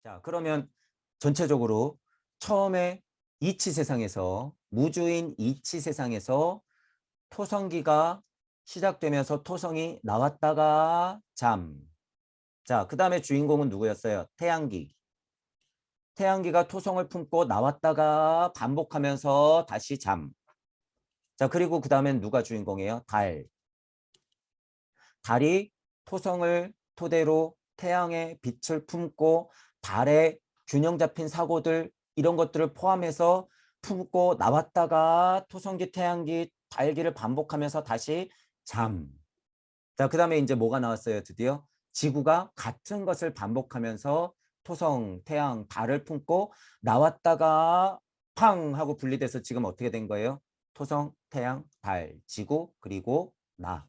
자, 그러면 전체적으로 처음에 이치 세상에서 무주인 이치 세상에서 토성기가 시작되면서 토성이 나왔다가 잠. 자, 그 다음에 주인공은 누구였어요? 태양기. 태양기가 토성을 품고 나왔다가 반복하면서 다시 잠. 자, 그리고 그 다음엔 누가 주인공이에요? 달. 달이 토성을 토대로 태양의 빛을 품고 달의 균형 잡힌 사고들 이런 것들을 포함해서 품고 나왔다가 토성기, 태양기, 달기를 반복하면서 다시 잠. 자, 그 다음에 이제 뭐가 나왔어요? 드디어 지구가 같은 것을 반복하면서 토성, 태양, 달을 품고 나왔다가 팡 하고 분리돼서 지금 어떻게 된 거예요? 토성, 태양, 달, 지구, 그리고 나.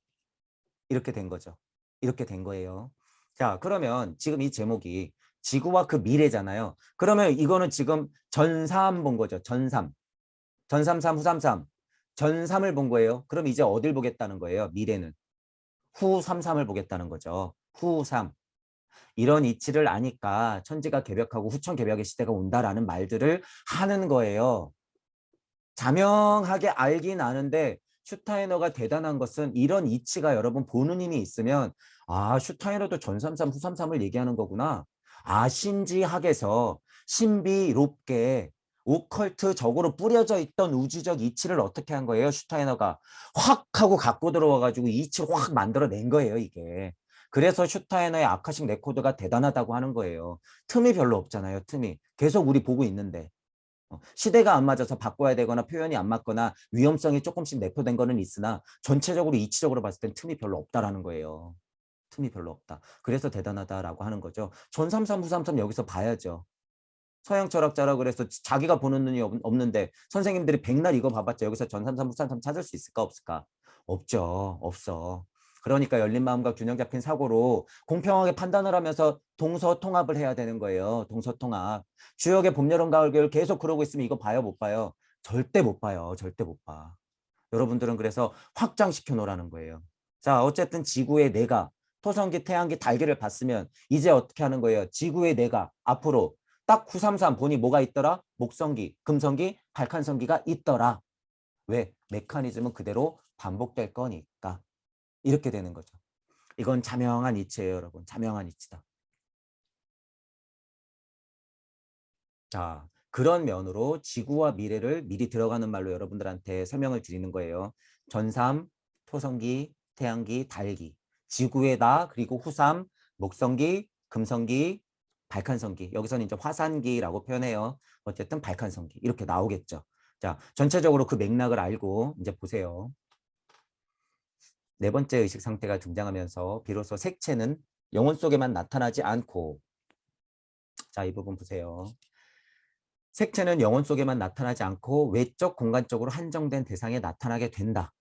이렇게 된 거죠. 이렇게 된 거예요. 자, 그러면 지금 이 제목이 지구와 그 미래잖아요. 그러면 이거는 지금 전삼 본 거죠. 전삼. 전삼삼, 후삼삼. 전삼을 본 거예요. 그럼 이제 어딜 보겠다는 거예요. 미래는. 후삼삼을 보겠다는 거죠. 후삼. 이런 이치를 아니까 천지가 개벽하고 후천개벽의 시대가 온다라는 말들을 하는 거예요. 자명하게 알긴 아는데 슈타이너가 대단한 것은 이런 이치가 여러분 보는 힘이 있으면 아, 슈타이너도 전삼삼 후삼삼을 얘기하는 거구나. 아, 신지학에서 신비롭게 오컬트적으로 뿌려져 있던 우주적 이치를 어떻게 한 거예요? 슈타이너가 확 하고 갖고 들어와가지고 이치를 확 만들어낸 거예요, 이게. 그래서 슈타이너의 아카식 레코드가 대단하다고 하는 거예요. 틈이 별로 없잖아요, 틈이. 계속 우리 보고 있는데. 시대가 안 맞아서 바꿔야 되거나 표현이 안 맞거나 위험성이 조금씩 내포된 거는 있으나 전체적으로 이치적으로 봤을 땐 틈이 별로 없다라는 거예요. 틈이 별로 없다. 그래서 대단하다라고 하는 거죠. 전삼삼, 후삼삼 여기서 봐야죠. 서양 철학자라 그래서 자기가 보는 눈이 없는데 선생님들이 백날 이거 봐봤자 여기서 전삼삼, 후삼삼 찾을 수 있을까 없을까? 없죠. 없어. 그러니까 열린 마음과 균형 잡힌 사고로 공평하게 판단을 하면서 동서통합을 해야 되는 거예요. 동서통합. 주역의 봄, 여름, 가을, 겨울 계속 그러고 있으면 이거 봐요, 못 봐요? 절대 못 봐요. 절대 못 봐. 여러분들은 그래서 확장시켜 놓으라는 거예요. 자, 어쨌든 지구의 내가 토성기, 태양기, 달기를 봤으면 이제 어떻게 하는 거예요? 지구의 내가 앞으로 딱 933 보니 뭐가 있더라? 목성기, 금성기, 발칸성기가 있더라. 왜? 메커니즘은 그대로 반복될 거니까. 이렇게 되는 거죠. 이건 자명한 이치예요, 여러분. 자명한 이치다. 자, 그런 면으로 지구와 미래를 미리 들어가는 말로 여러분들한테 설명을 드리는 거예요. 전삼, 토성기, 태양기, 달기, 지구의 나, 그리고 후삼, 목성기, 금성기, 발칸성기. 여기서는 이제 화산기라고 표현해요. 어쨌든 발칸성기. 이렇게 나오겠죠. 자, 전체적으로 그 맥락을 알고 이제 보세요. 네 번째 의식 상태가 등장하면서 비로소 색채는 영혼 속에만 나타나지 않고 자, 이 부분 보세요. 색채는 영혼 속에만 나타나지 않고 외적 공간적으로 한정된 대상에 나타나게 된다.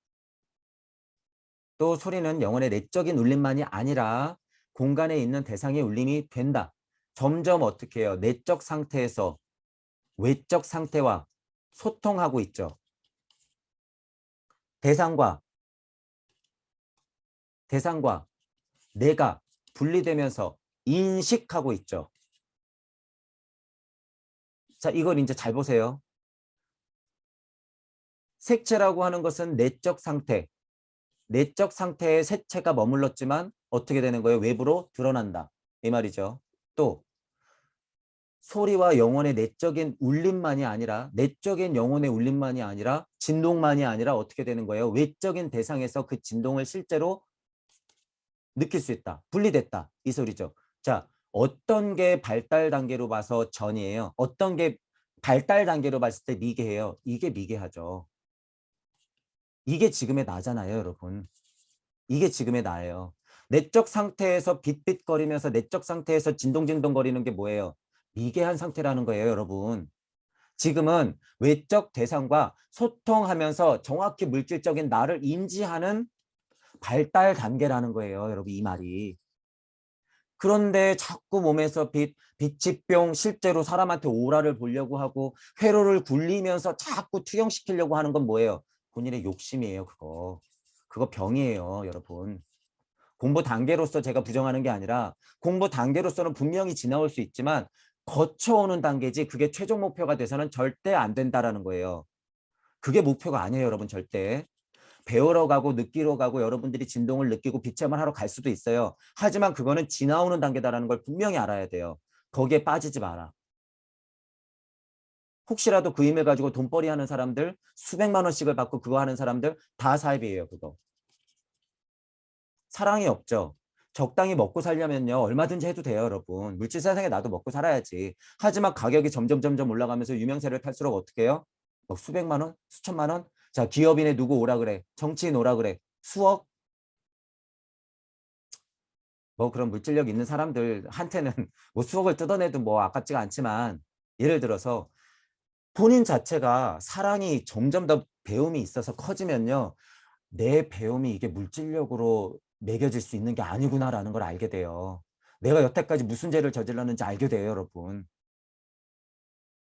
또 소리는 영혼의 내적인 울림만이 아니라 공간에 있는 대상의 울림이 된다. 점점 어떻게 해요? 내적 상태에서 외적 상태와 소통하고 있죠. 대상과 내가 분리되면서 인식하고 있죠. 자, 이걸 이제 잘 보세요. 색채라고 하는 것은 내적 상태에 색채가 머물렀지만 어떻게 되는 거예요? 외부로 드러난다. 이 말이죠. 또 소리와 영혼의 내적인 울림만이 아니라 내적인 영혼의 울림만이 아니라 진동만이 아니라 어떻게 되는 거예요? 외적인 대상에서 그 진동을 실제로 느낄 수 있다. 분리됐다. 이 소리죠. 자, 어떤 게 발달 단계로 봐서 전이에요? 어떤 게 발달 단계로 봤을 때 미개해요? 이게 미개하죠. 이게 지금의 나잖아요, 여러분. 이게 지금의 나예요. 내적 상태에서 빗빗거리면서 내적 상태에서 진동진동거리는 게 뭐예요? 미개한 상태라는 거예요, 여러분. 지금은 외적 대상과 소통하면서 정확히 물질적인 나를 인지하는 발달 단계라는 거예요, 여러분, 이 말이. 그런데 자꾸 몸에서 빛이병 실제로 사람한테 오라를 보려고 하고 회로를 굴리면서 자꾸 투영시키려고 하는 건 뭐예요? 본인의 욕심이에요, 그거. 그거 병이에요, 여러분. 공부 단계로서 제가 부정하는 게 아니라 공부 단계로서는 분명히 지나올 수 있지만 거쳐오는 단계지 그게 최종 목표가 돼서는 절대 안 된다라는 거예요. 그게 목표가 아니에요, 여러분, 절대. 배우러 가고 느끼러 가고 여러분들이 진동을 느끼고 비체험을 하러 갈 수도 있어요. 하지만 그거는 지나오는 단계다라는 걸 분명히 알아야 돼요. 거기에 빠지지 마라. 혹시라도 그 힘을 가지고 돈벌이 하는 사람들, 수백만 원씩을 받고 그거 하는 사람들 다 사입이에요, 그거. 사랑이 없죠. 적당히 먹고 살려면요, 얼마든지 해도 돼요, 여러분. 물질 세상에 나도 먹고 살아야지. 하지만 가격이 점점 올라가면서 유명세를 탈수록 어떻게 해요? 뭐 수백만 원? 수천만 원? 자, 기업인에 누구 오라 그래? 정치인 오라 그래? 수억? 뭐 그런 물질력 있는 사람들한테는 뭐 수억을 뜯어내도 뭐 아깝지가 않지만, 예를 들어서 본인 자체가 사랑이 점점 더 배움이 있어서 커지면요, 내 배움이 이게 물질력으로 매겨질 수 있는 게 아니구나라는 걸 알게 돼요. 내가 여태까지 무슨 죄를 저질렀는지 알게 돼요, 여러분.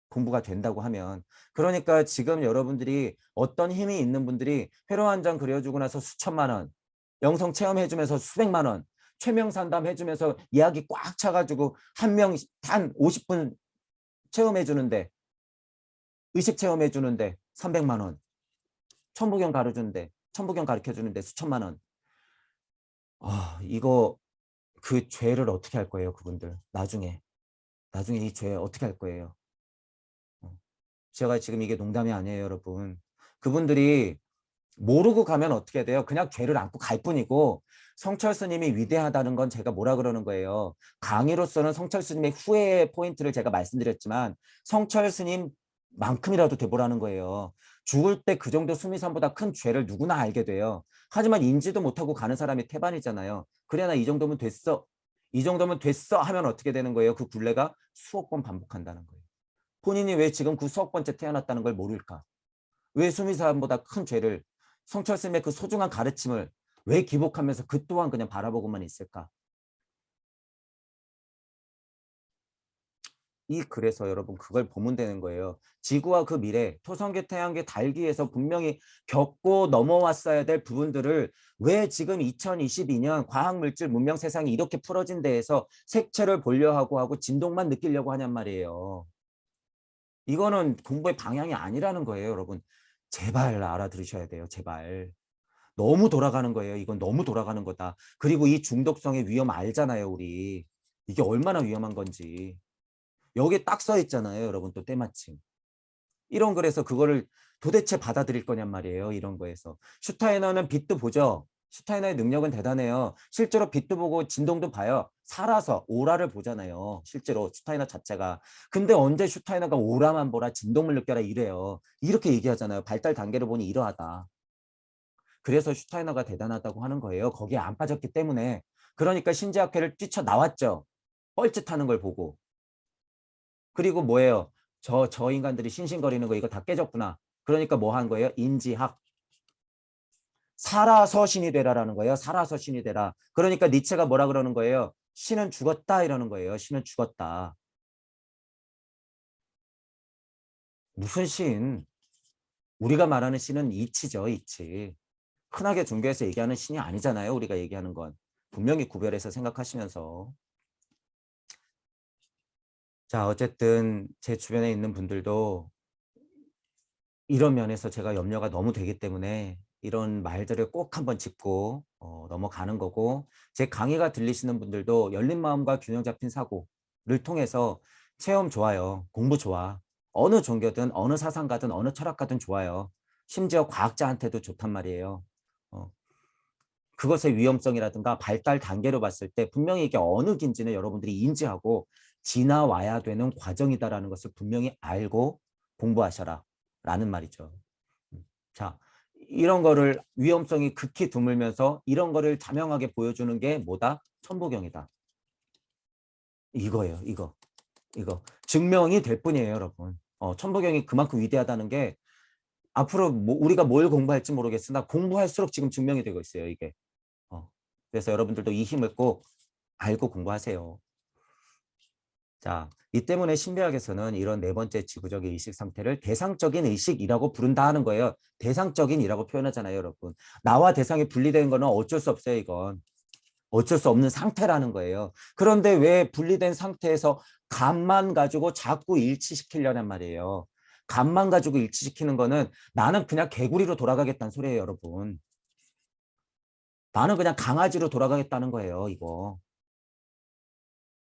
공부가 된다고 하면. 그러니까 지금 여러분들이 어떤 힘이 있는 분들이 회로 한 장 그려주고 나서 수천만 원, 영성 체험해주면서 수백만 원, 최명 상담 해주면서 이야기 꽉 차가지고 한 명 단 50분 체험해주는데, 의식 체험해주는데 300만 원, 천부경 가르쳐주는데 수천만 원. 이거 그 죄를 어떻게 할 거예요, 그분들. 나중에 이 죄 어떻게 할 거예요. 제가 지금 이게 농담이 아니에요, 여러분. 그분들이 모르고 가면 어떻게 돼요? 그냥 죄를 안고 갈 뿐이고, 성철 스님이 위대하다는 건 제가 뭐라 그러는 거예요. 강의로서는 성철 스님의 후회 포인트를 제가 말씀드렸지만 성철 스님만큼이라도 돼보라는 거예요. 죽을 때 그 정도 수미산보다 큰 죄를 누구나 알게 돼요. 하지만 인지도 못하고 가는 사람이 태반이잖아요. 그래, 나 이 정도면 됐어. 이 정도면 됐어 하면 어떻게 되는 거예요? 그 굴레가 수억 번 반복한다는 거예요. 본인이 왜 지금 그 수억 번째 태어났다는 걸 모를까? 왜 수미사람보다 큰 죄를, 성철스님의 그 소중한 가르침을 왜 기복하면서 그 또한 그냥 바라보고만 있을까? 그래서 여러분 그걸 보면 되는 거예요. 지구와 그 미래, 토성계, 태양계, 달기에서 분명히 겪고 넘어왔어야 될 부분들을 왜 지금 2022년 과학물질 문명 세상이 이렇게 풀어진 데에서 색채를 보려고 하고 진동만 느끼려고 하냔 말이에요. 이거는 공부의 방향이 아니라는 거예요, 여러분. 제발 알아들으셔야 돼요, 제발. 너무 돌아가는 거예요. 이건 너무 돌아가는 거다. 그리고 이 중독성의 위험 알잖아요, 우리. 이게 얼마나 위험한 건지. 여기에 딱 써 있잖아요, 여러분. 또 때마침. 이런 글에서 그거를 도대체 받아들일 거냔 말이에요, 이런 거에서. 슈타이너는 빛도 보죠. 슈타이너의 능력은 대단해요. 실제로 빛도 보고 진동도 봐요. 살아서 오라를 보잖아요, 실제로 슈타이너 자체가. 근데 언제 슈타이너가 오라만 보라, 진동을 느껴라 이래요. 이렇게 얘기하잖아요. 발달 단계를 보니 이러하다. 그래서 슈타이너가 대단하다고 하는 거예요. 거기에 안 빠졌기 때문에. 그러니까 신지학회를 뛰쳐나왔죠. 뻘짓하는 걸 보고. 그리고 뭐예요? 저 인간들이 싱싱거리는 거 이거 다 깨졌구나. 그러니까 뭐 한 거예요? 인지학. 살아서 신이 되라라는 거예요. 살아서 신이 되라. 그러니까 니체가 뭐라 그러는 거예요? 신은 죽었다 이러는 거예요. 신은 죽었다. 무슨 신? 우리가 말하는 신은 이치죠, 이치. 흔하게 종교에서 얘기하는 신이 아니잖아요. 우리가 얘기하는 건. 분명히 구별해서 생각하시면서. 자, 어쨌든 제 주변에 있는 분들도 이런 면에서 제가 염려가 너무 되기 때문에 이런 말들을 꼭 한번 짚고 넘어가는 거고, 제 강의가 들리시는 분들도 열린 마음과 균형 잡힌 사고를 통해서 체험 좋아요. 공부 좋아. 어느 종교든 어느 사상가든 어느 철학가든 좋아요. 심지어 과학자한테도 좋단 말이에요. 어, 그것의 위험성이라든가 발달 단계로 봤을 때 분명히 이게 어느 긴지는 여러분들이 인지하고 지나와야 되는 과정이다라는 것을 분명히 알고 공부하셔라 라는 말이죠. 자, 이런 거를 위험성이 극히 드물면서 이런 거를 자명하게 보여주는 게 뭐다? 천부경이다. 이거예요, 이거. 증명이 될 뿐이에요, 여러분. 천부경이 그만큼 위대하다는 게 앞으로 우리가 뭘 공부할지 모르겠으나 공부할수록 지금 증명이 되고 있어요, 이게. 그래서 여러분들도 이 힘을 꼭 알고 공부하세요. 자, 이 때문에 신비학에서는 이런 네 번째 지구적인 의식 상태를 대상적인 의식이라고 부른다 하는 거예요. 대상적인이라고 표현하잖아요, 여러분. 나와 대상이 분리된 거는 어쩔 수 없어요, 이건. 어쩔 수 없는 상태라는 거예요. 그런데 왜 분리된 상태에서 감만 가지고 자꾸 일치시키려는 말이에요. 감만 가지고 일치시키는 거는 나는 그냥 개구리로 돌아가겠다는 소리예요, 여러분. 나는 그냥 강아지로 돌아가겠다는 거예요, 이거.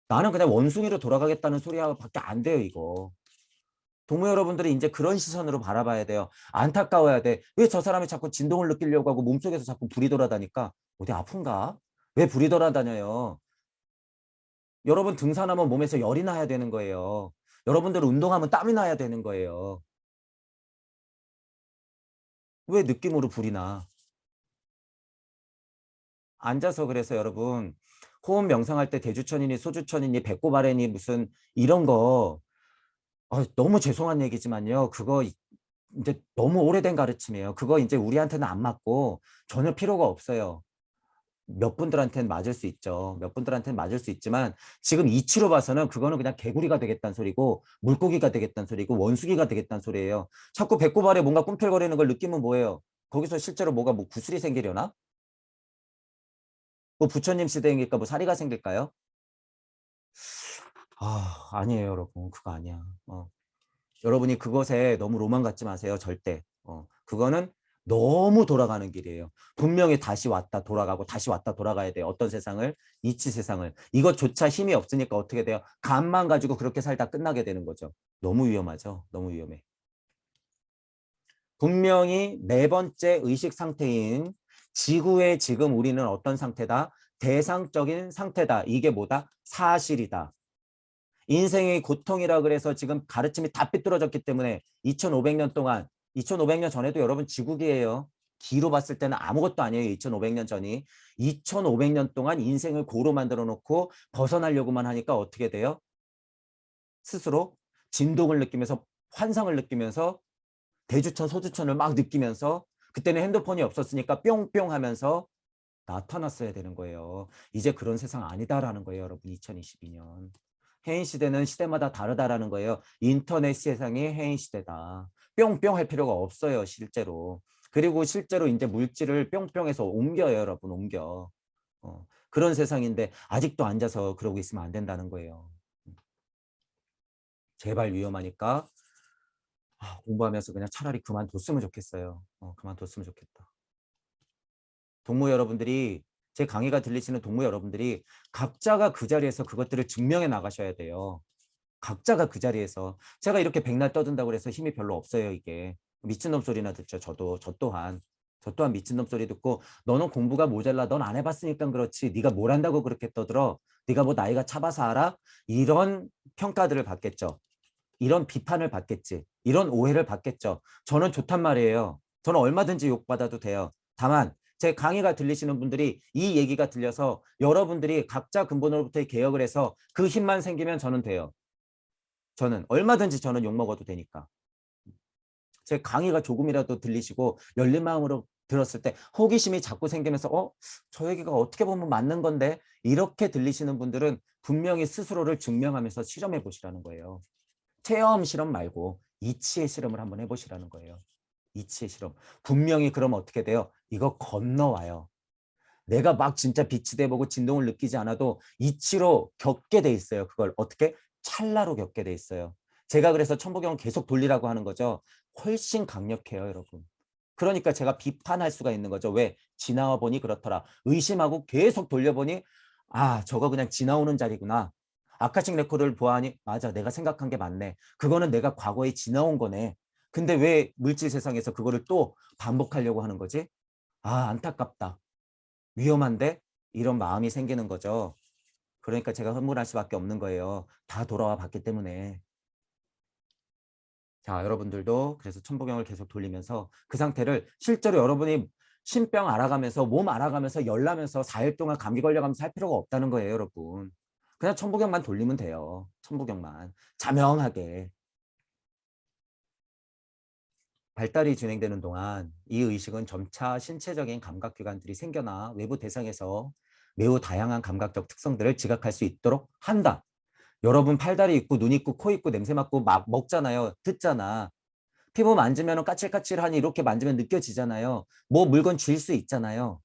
나는 그냥 원숭이로 돌아가겠다는 소리밖에 안 돼요, 이거. 동무 여러분들이 이제 그런 시선으로 바라봐야 돼요. 안타까워야 돼. 왜 저 사람이 자꾸 진동을 느끼려고 하고 몸속에서 자꾸 불이 돌아다니까? 어디 아픈가? 왜 불이 돌아다녀요? 여러분 등산하면 몸에서 열이 나야 되는 거예요. 여러분들 운동하면 땀이 나야 되는 거예요. 왜 느낌으로 불이 나? 앉아서 그래서 여러분 호흡 명상할 때 대주천이니 소주천이니 배꼽 아래니 무슨 이런 거 너무 죄송한 얘기지만요. 그거 이제 너무 오래된 가르침이에요. 그거 이제 우리한테는 안 맞고 전혀 필요가 없어요. 몇 분들한테는 맞을 수 있죠. 몇 분들한테는 맞을 수 있지만 지금 이치로 봐서는 그거는 그냥 개구리가 되겠다는 소리고 물고기가 되겠다는 소리고 원숭이가 되겠다는 소리예요. 자꾸 배꼽 아래 뭔가 꿈틀거리는 걸 느끼면 뭐예요? 거기서 실제로 뭐가 뭐 구슬이 생기려나? 뭐 부처님 시대니까 뭐 사리가 생길까요? 아니에요, 여러분. 그거 아니야. 여러분이 그것에 너무 로망 갖지 마세요. 절대. 그거는 너무 돌아가는 길이에요. 분명히 다시 왔다 돌아가고 다시 왔다 돌아가야 돼요. 어떤 세상을? 이치 세상을. 이것조차 힘이 없으니까 어떻게 돼요? 감만 가지고 그렇게 살다 끝나게 되는 거죠. 너무 위험하죠. 너무 위험해. 분명히 네 번째 의식 상태인 지구의 지금 우리는 어떤 상태다? 대상적인 상태다. 이게 뭐다? 사실이다. 인생의 고통이라 그래서 지금 가르침이 다 삐뚤어졌기 때문에 2500년 동안 2500년 전에도 여러분 지국이에요. 기로 봤을 때는 아무것도 아니에요. 2500년 전이. 2500년 동안 인생을 고로 만들어 놓고 벗어나려고만 하니까 어떻게 돼요? 스스로 진동을 느끼면서 환상을 느끼면서 대주천 소주천을 막 느끼면서 그때는 핸드폰이 없었으니까 뿅뿅 하면서 나타났어야 되는 거예요. 이제 그런 세상 아니다라는 거예요. 여러분 2022년. 해인 시대는 시대마다 다르다라는 거예요. 인터넷 세상이 해인 시대다. 뿅뿅 할 필요가 없어요, 실제로. 그리고 실제로 이제 물질을 뿅뿅해서 옮겨요, 여러분, 옮겨. 그런 세상인데 아직도 앉아서 그러고 있으면 안 된다는 거예요. 제발 위험하니까 공부하면서 그냥 차라리 그만뒀으면 좋겠어요. 그만뒀으면 좋겠다. 동무 여러분들이 제 강의가 들리시는 동무 여러분들이 각자가 그 자리에서 그것들을 증명해 나가셔야 돼요. 각자가 그 자리에서 제가 이렇게 백날 떠든다고 해서 힘이 별로 없어요. 이게 미친놈 소리나 듣죠. 저 또한 미친놈 소리 듣고 너는 공부가 모자라 넌 안 해봤으니까 그렇지 네가 뭘 한다고 그렇게 떠들어 네가 뭐 나이가 차봐서 알아 이런 평가들을 받겠죠. 이런 비판을 받겠지. 이런 오해를 받겠죠. 저는 좋단 말이에요. 저는 얼마든지 욕받아도 돼요. 다만 제 강의가 들리시는 분들이 이 얘기가 들려서 여러분들이 각자 근본으로부터의 개혁을 해서 그 힘만 생기면 저는 돼요. 저는 얼마든지 저는 욕먹어도 되니까. 제 강의가 조금이라도 들리시고 열린 마음으로 들었을 때 호기심이 자꾸 생기면서 저 얘기가 어떻게 보면 맞는 건데 이렇게 들리시는 분들은 분명히 스스로를 증명하면서 실험해 보시라는 거예요. 체험 실험 말고 이치의 실험을 한번 해보시라는 거예요. 이치의 실험. 분명히 그러면 어떻게 돼요? 이거 건너와요. 내가 막 진짜 빛이 돼보고 진동을 느끼지 않아도 이치로 겪게 돼 있어요. 그걸 어떻게? 찰나로 겪게 돼 있어요. 제가 그래서 천부경을 계속 돌리라고 하는 거죠. 훨씬 강력해요, 여러분. 그러니까 제가 비판할 수가 있는 거죠. 왜? 지나와 보니 그렇더라. 의심하고 계속 돌려보니 저거 그냥 지나오는 자리구나. 아카식 레코드를 보아하니 맞아, 내가 생각한 게 맞네. 그거는 내가 과거에 지나온 거네. 근데 왜 물질 세상에서 그거를 또 반복하려고 하는 거지? 안타깝다. 위험한데? 이런 마음이 생기는 거죠. 그러니까 제가 흥분할 수밖에 없는 거예요. 다 돌아와 봤기 때문에. 자, 여러분들도 그래서 천부경을 계속 돌리면서 그 상태를 실제로 여러분이 신병 알아가면서 몸 알아가면서 열나면서 4일 동안 감기 걸려가면서 할 필요가 없다는 거예요, 여러분. 그냥 천부경만 돌리면 돼요. 천부경만. 자명하게. 발달이 진행되는 동안 이 의식은 점차 신체적인 감각기관들이 생겨나 외부 대상에서 매우 다양한 감각적 특성들을 지각할 수 있도록 한다. 여러분 팔다리 있고 눈 있고 코 있고 냄새 맡고 막 먹잖아요. 듣잖아. 피부 만지면 까칠까칠하니 이렇게 만지면 느껴지잖아요. 뭐 물건 쥘 수 있잖아요.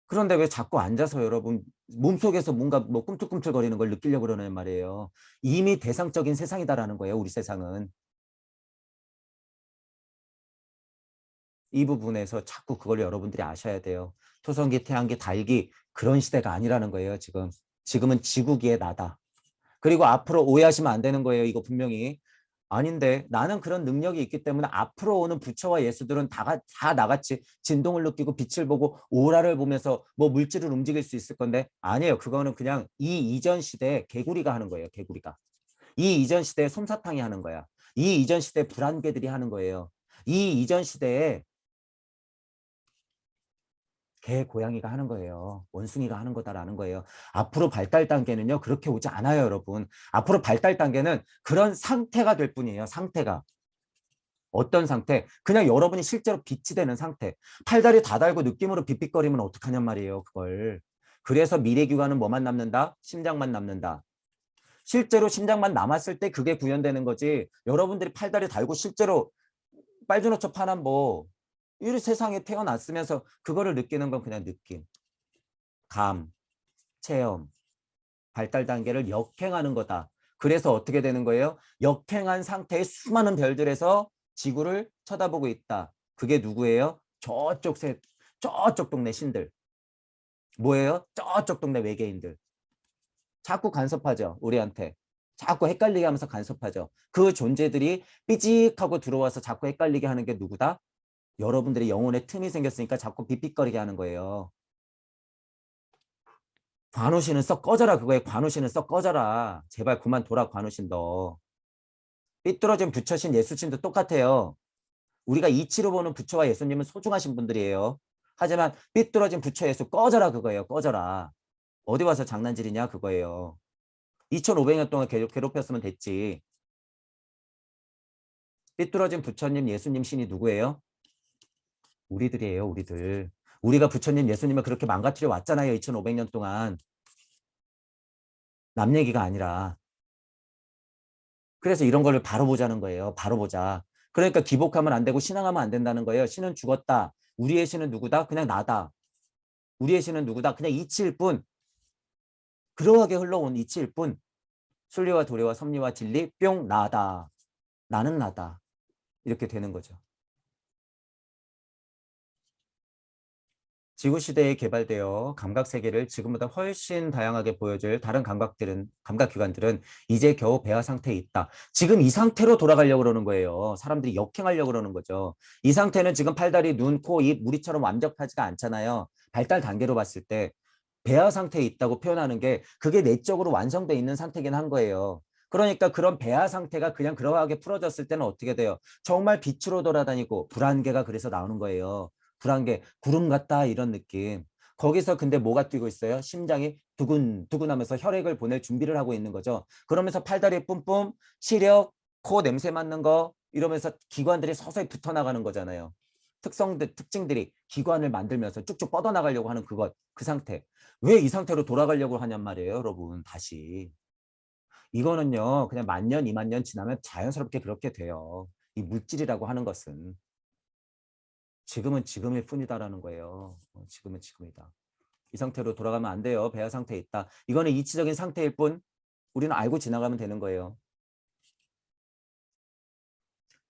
그런데 왜 자꾸 앉아서 여러분 몸속에서 뭔가 뭐 꿈틀꿈틀거리는 걸 느끼려고 그러는 말이에요. 이미 대상적인 세상이다라는 거예요. 우리 세상은. 이 부분에서 자꾸 그걸 여러분들이 아셔야 돼요. 토성기, 태양기, 달기 그런 시대가 아니라는 거예요. 지금. 지금은 지구기의 나다. 그리고 앞으로 오해하시면 안 되는 거예요. 이거 분명히. 아닌데 나는 그런 능력이 있기 때문에 앞으로 오는 부처와 예수들은 다 나같이 진동을 느끼고 빛을 보고 오라를 보면서 뭐 물질을 움직일 수 있을 건데 아니에요. 그거는 그냥 이 이전 시대에 개구리가 하는 거예요. 개구리가. 이 이전 시대에 솜사탕이 하는 거야. 이 이전 시대에 불안개들이 하는 거예요. 이 이전 시대에 개, 고양이가 하는 거예요. 원숭이가 하는 거다라는 거예요. 앞으로 발달 단계는요. 그렇게 오지 않아요, 여러분. 앞으로 발달 단계는 그런 상태가 될 뿐이에요. 상태가. 어떤 상태? 그냥 여러분이 실제로 빛이 되는 상태. 팔다리 다 달고 느낌으로 빗빗거리면 어떡하냔 말이에요, 그걸. 그래서 미래기관은 뭐만 남는다? 심장만 남는다. 실제로 심장만 남았을 때 그게 구현되는 거지. 여러분들이 팔다리 달고 실제로 빨주노초 파남보 이 세상에 태어났으면서 그거를 느끼는 건 그냥 느낌, 감, 체험, 발달 단계를 역행하는 거다. 그래서 어떻게 되는 거예요? 역행한 상태의 수많은 별들에서 지구를 쳐다보고 있다. 그게 누구예요? 저쪽 동네 신들. 뭐예요? 저쪽 동네 외계인들. 자꾸 간섭하죠. 우리한테. 자꾸 헷갈리게 하면서 간섭하죠. 그 존재들이 삐직하고 들어와서 자꾸 헷갈리게 하는 게 누구다? 여러분들의 영혼에 틈이 생겼으니까 자꾸 빅빅거리게 하는 거예요. 관우신은 썩 꺼져라 그거에 관우신은 썩 꺼져라. 제발 그만 둬라 관우신 너. 삐뚤어진 부처신 예수신도 똑같아요. 우리가 이치로 보는 부처와 예수님은 소중하신 분들이에요. 하지만 삐뚤어진 부처 예수 꺼져라 그거예요. 꺼져라. 어디 와서 장난질이냐 그거예요. 2500년 동안 괴롭혔으면 됐지. 삐뚤어진 부처님 예수님 신이 누구예요? 우리들이에요. 우리들. 우리가 부처님 예수님을 그렇게 망가뜨려 왔잖아요. 2500년 동안. 남 얘기가 아니라. 그래서 이런 거를 바로 보자는 거예요. 바로 보자. 그러니까 기복하면 안 되고 신앙하면 안 된다는 거예요. 신은 죽었다. 우리의 신은 누구다? 그냥 나다. 우리의 신은 누구다? 그냥 이치일 뿐. 그러하게 흘러온 이치일 뿐. 순리와 도리와 섭리와 진리 뿅 나다. 나는 나다. 이렇게 되는 거죠. 지구시대에 개발되어 감각세계를 지금보다 훨씬 다양하게 보여줄 다른 감각기관들은 이제 겨우 배아 상태에 있다. 지금 이 상태로 돌아가려고 그러는 거예요. 사람들이 역행하려고 그러는 거죠. 이 상태는 지금 팔다리, 눈, 코, 입, 우리처럼 완벽하지가 않잖아요. 발달 단계로 봤을 때. 배아 상태에 있다고 표현하는 게 그게 내적으로 완성돼 있는 상태긴 한 거예요. 그러니까 그런 배아 상태가 그냥 그러하게 풀어졌을 때는 어떻게 돼요? 정말 빛으로 돌아다니고 불안개가 그래서 나오는 거예요. 불안개, 구름 같다 이런 느낌. 거기서 근데 뭐가 뛰고 있어요? 심장이 두근두근 하면서 혈액을 보낼 준비를 하고 있는 거죠. 그러면서 팔다리 뿜뿜, 시력, 코 냄새 맡는 거 이러면서 기관들이 서서히 붙어나가는 거잖아요. 특징들이 기관을 만들면서 쭉쭉 뻗어나가려고 하는 그것, 그 상태. 왜 이 상태로 돌아가려고 하냔 말이에요, 여러분. 다시. 이거는요, 그냥 10,000년, 20,000년 지나면 자연스럽게 그렇게 돼요. 이 물질이라고 하는 것은. 지금은 지금일 뿐이다라는 거예요. 지금은 지금이다. 이 상태로 돌아가면 안 돼요. 배아 상태에 있다. 이거는 이치적인 상태일 뿐 우리는 알고 지나가면 되는 거예요.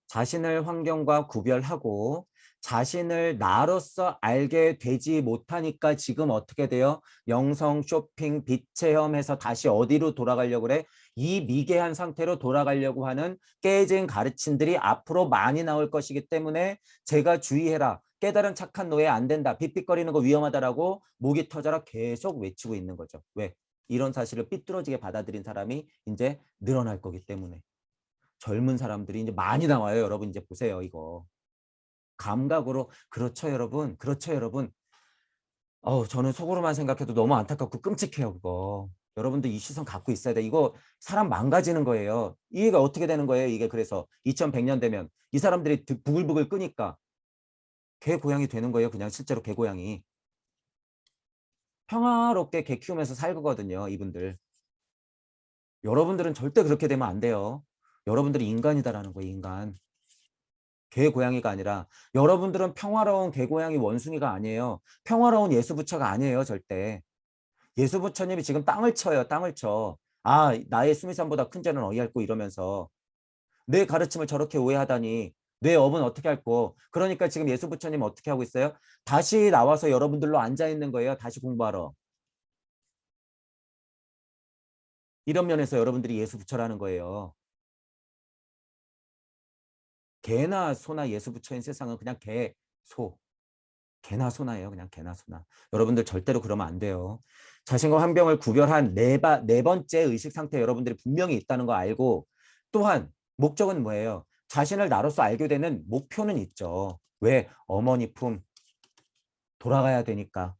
자신을 환경과 구별하고 자신을 나로서 알게 되지 못하니까 지금 어떻게 돼요? 영성, 쇼핑, 빛 체험해서 다시 어디로 돌아가려고 그래? 이 미개한 상태로 돌아가려고 하는 깨진 가르침들이 앞으로 많이 나올 것이기 때문에 제가 주의해라. 깨달은 착한 노예 안 된다. 빅빅거리는 거 위험하다라고 목이 터져라 계속 외치고 있는 거죠. 왜? 이런 사실을 삐뚤어지게 받아들인 사람이 이제 늘어날 거기 때문에. 젊은 사람들이 이제 많이 나와요. 여러분 이제 보세요. 이거. 감각으로 그렇죠, 여러분. 그렇죠, 여러분. 저는 속으로만 생각해도 너무 안타깝고 끔찍해요, 그거. 여러분들 이 시선 갖고 있어야 돼. 이거 사람 망가지는 거예요. 이게 어떻게 되는 거예요? 이게 그래서 2100년 되면 이 사람들이 부글부글 끄니까 개 고양이 되는 거예요. 그냥 실제로 개 고양이. 평화롭게 개 키우면서 살거든요, 이분들. 여러분들은 절대 그렇게 되면 안 돼요. 여러분들이 인간이다라는 거예요, 인간. 개 고양이가 아니라 여러분들은 평화로운 개 고양이 원숭이가 아니에요. 평화로운 예수 부처가 아니에요. 절대. 예수 부처님이 지금 땅을 쳐요. 땅을 쳐. 아, 나의 수미산보다 큰 죄는 어이할꼬 이러면서 내 가르침을 저렇게 오해하다니 내 업은 어떻게 할꼬. 그러니까 지금 예수 부처님 어떻게 하고 있어요? 다시 나와서 여러분들로 앉아 있는 거예요. 다시 공부하러. 이런 면에서 여러분들이 예수 부처라는 거예요. 개나 소나 예수 부처인 세상은 그냥 개, 소. 개나 소나예요. 그냥 개나 소나. 여러분들 절대로 그러면 안 돼요. 자신과 환경을 구별한 네 번째 의식 상태 여러분들이 분명히 있다는 거 알고 또한 목적은 뭐예요? 자신을 나로서 알게 되는 목표는 있죠. 왜? 어머니 품 돌아가야 되니까.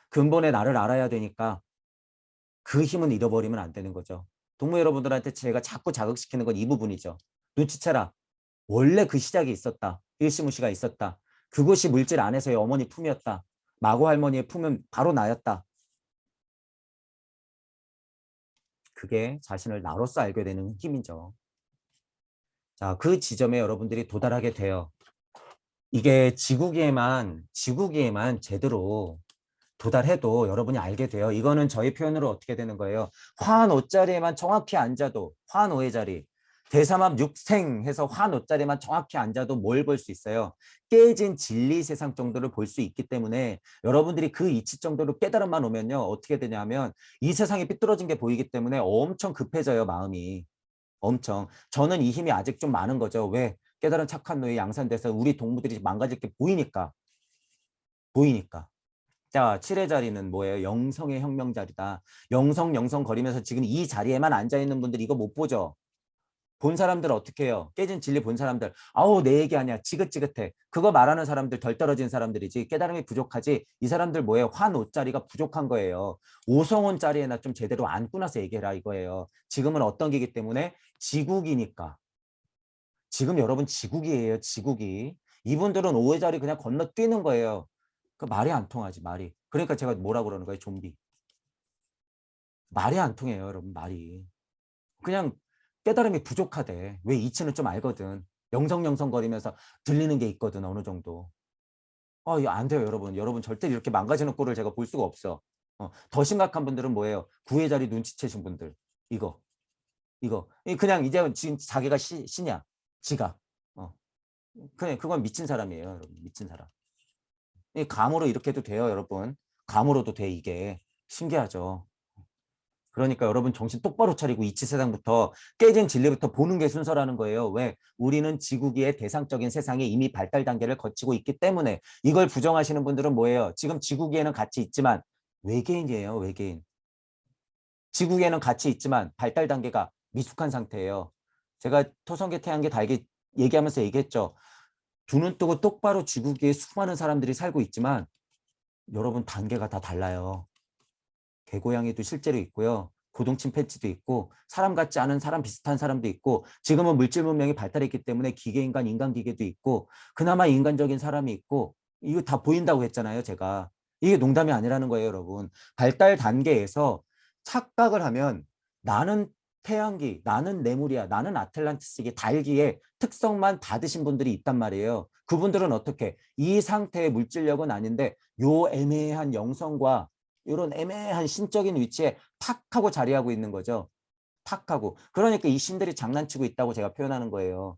근본의 나를 알아야 되니까 그 힘은 잃어버리면 안 되는 거죠. 동무 여러분들한테 제가 자꾸 자극시키는 건 이 부분이죠. 눈치채라. 원래 그 시작이 있었다. 일시무시가 있었다. 그것이 물질 안에서의 어머니 품이었다. 마고 할머니의 품은 바로 나였다. 그게 자신을 나로서 알게 되는 힘이죠. 자, 그 지점에 여러분들이 도달하게 돼요. 이게 지구기에만 제대로 도달해도 여러분이 알게 돼요. 이거는 저희 표현으로 어떻게 되는 거예요? 화한 옷자리에만 정확히 앉아도 화한 오의 자리. 대삼합 육생 해서 화한 옷자리에만 정확히 앉아도 뭘 볼 수 있어요? 깨진 진리 세상 정도를 볼 수 있기 때문에 여러분들이 그 이치 정도로 깨달음만 오면요. 어떻게 되냐면 이 세상이 삐뚤어진 게 보이기 때문에 엄청 급해져요. 마음이. 엄청. 저는 이 힘이 아직 좀 많은 거죠. 왜? 깨달은 착한 노예 양산돼서 우리 동무들이 망가질 게 보이니까. 보이니까. 자, 7의 자리는 뭐예요? 영성의 혁명 자리다. 영성 거리면서 지금 이 자리에만 앉아있는 분들 이거 못 보죠? 본 사람들 어떻게 해요? 깨진 진리 본 사람들. 아우, 내 얘기 아니야. 지긋지긋해. 그거 말하는 사람들 덜 떨어진 사람들이지. 깨달음이 부족하지. 이 사람들 뭐예요? 환 옷자리가 부족한 거예요. 오성원 자리에나 좀 제대로 앉고 나서 얘기해라 이거예요. 지금은 어떤 기기 때문에? 지국이니까. 지금 여러분 지국이에요. 지국이. 이분들은 오의 자리 그냥 건너뛰는 거예요. 그 말이 안 통하지 말이. 그러니까 제가 뭐라 그러는 거예요? 좀비. 말이 안 통해요, 여러분. 말이. 그냥 깨달음이 부족하대. 왜 이치는 좀 알거든. 영성거리면서 들리는 게 있거든, 어느 정도. 이거 안 돼요, 여러분. 여러분 절대 이렇게 망가지는 꼴을 제가 볼 수가 없어. 더 심각한 분들은 뭐예요? 구의 자리 눈치채신 분들. 이거. 그냥 이제 지금 자기가 신이야. 지가. 어. 그냥 그건 미친 사람이에요, 여러분. 미친 사람. 이 감으로 이렇게 해도 돼요, 여러분. 감으로도 돼, 이게. 신기하죠. 그러니까 여러분 정신 똑바로 차리고 이치 세상부터 깨진 진리부터 보는 게 순서라는 거예요. 왜? 우리는 지구기의 대상적인 세상에 이미 발달 단계를 거치고 있기 때문에 이걸 부정하시는 분들은 뭐예요? 지금 지구기에는 같이 있지만 외계인이에요. 외계인. 지구기에는 같이 있지만 발달 단계가 미숙한 상태예요. 제가 토성계 태양계 달계 얘기하면서 얘기했죠. 두 눈 뜨고 똑바로 지구기에 수많은 사람들이 살고 있지만 여러분 단계가 다 달라요. 개고양이도 실제로 있고요. 고동 침팬지도 있고 사람 같지 않은 사람 비슷한 사람도 있고 지금은 물질 문명이 발달했기 때문에 기계인간, 인간기계도 있고 그나마 인간적인 사람이 있고 이거 다 보인다고 했잖아요. 제가. 이게 농담이 아니라는 거예요. 여러분. 발달 단계에서 착각을 하면 나는 태양기, 나는 레무리아, 나는 아틀란티스기, 달기의 특성만 받으신 분들이 있단 말이에요. 그분들은 어떻게? 이 상태의 물질력은 아닌데 요 애매한 영성과 이런 애매한 신적인 위치에 탁 하고 자리하고 있는 거죠. 탁 하고. 그러니까 이 신들이 장난치고 있다고 제가 표현하는 거예요.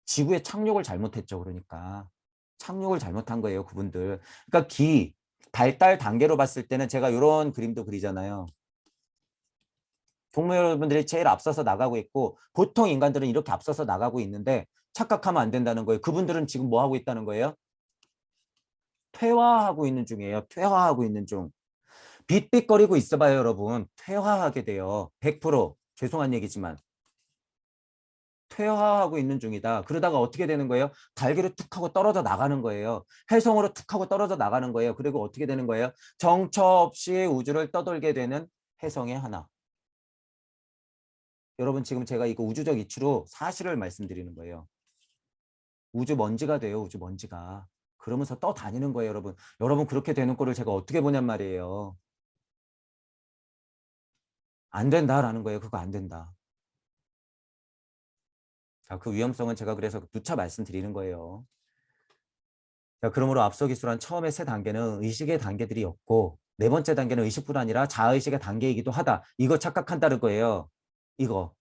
지구에 착륙을 잘못했죠. 그러니까. 착륙을 잘못한 거예요. 그분들. 그러니까 발달 단계로 봤을 때는 제가 이런 그림도 그리잖아요. 동물 여러분들이 제일 앞서서 나가고 있고 보통 인간들은 이렇게 앞서서 나가고 있는데 착각하면 안 된다는 거예요. 그분들은 지금 뭐 하고 있다는 거예요? 퇴화하고 있는 중이에요. 퇴화하고 있는 중. 빗빗거리고 있어봐요, 여러분. 퇴화하게 돼요. 100% 죄송한 얘기지만 퇴화하고 있는 중이다. 그러다가 어떻게 되는 거예요? 달기로 툭 하고 떨어져 나가는 거예요. 해성으로 툭 하고 떨어져 나가는 거예요. 그리고 어떻게 되는 거예요? 정처 없이 우주를 떠돌게 되는 해성의 하나. 여러분 지금 제가 이거 우주적 이치로 사실을 말씀드리는 거예요. 우주 먼지가 돼요. 우주 먼지가. 그러면서 떠다니는 거예요, 여러분. 여러분 그렇게 되는 거를 제가 어떻게 보냔 말이에요. 안 된다라는 거예요. 그거 안 된다. 자, 그 위험성은 제가 그래서 누차 말씀드리는 거예요. 자, 그러므로 앞서 기술한 처음의 세 단계는 의식의 단계들이었고 네 번째 단계는 의식뿐 아니라 자아의식의 단계이기도 하다. 이거 착각한다는 거예요. 이거.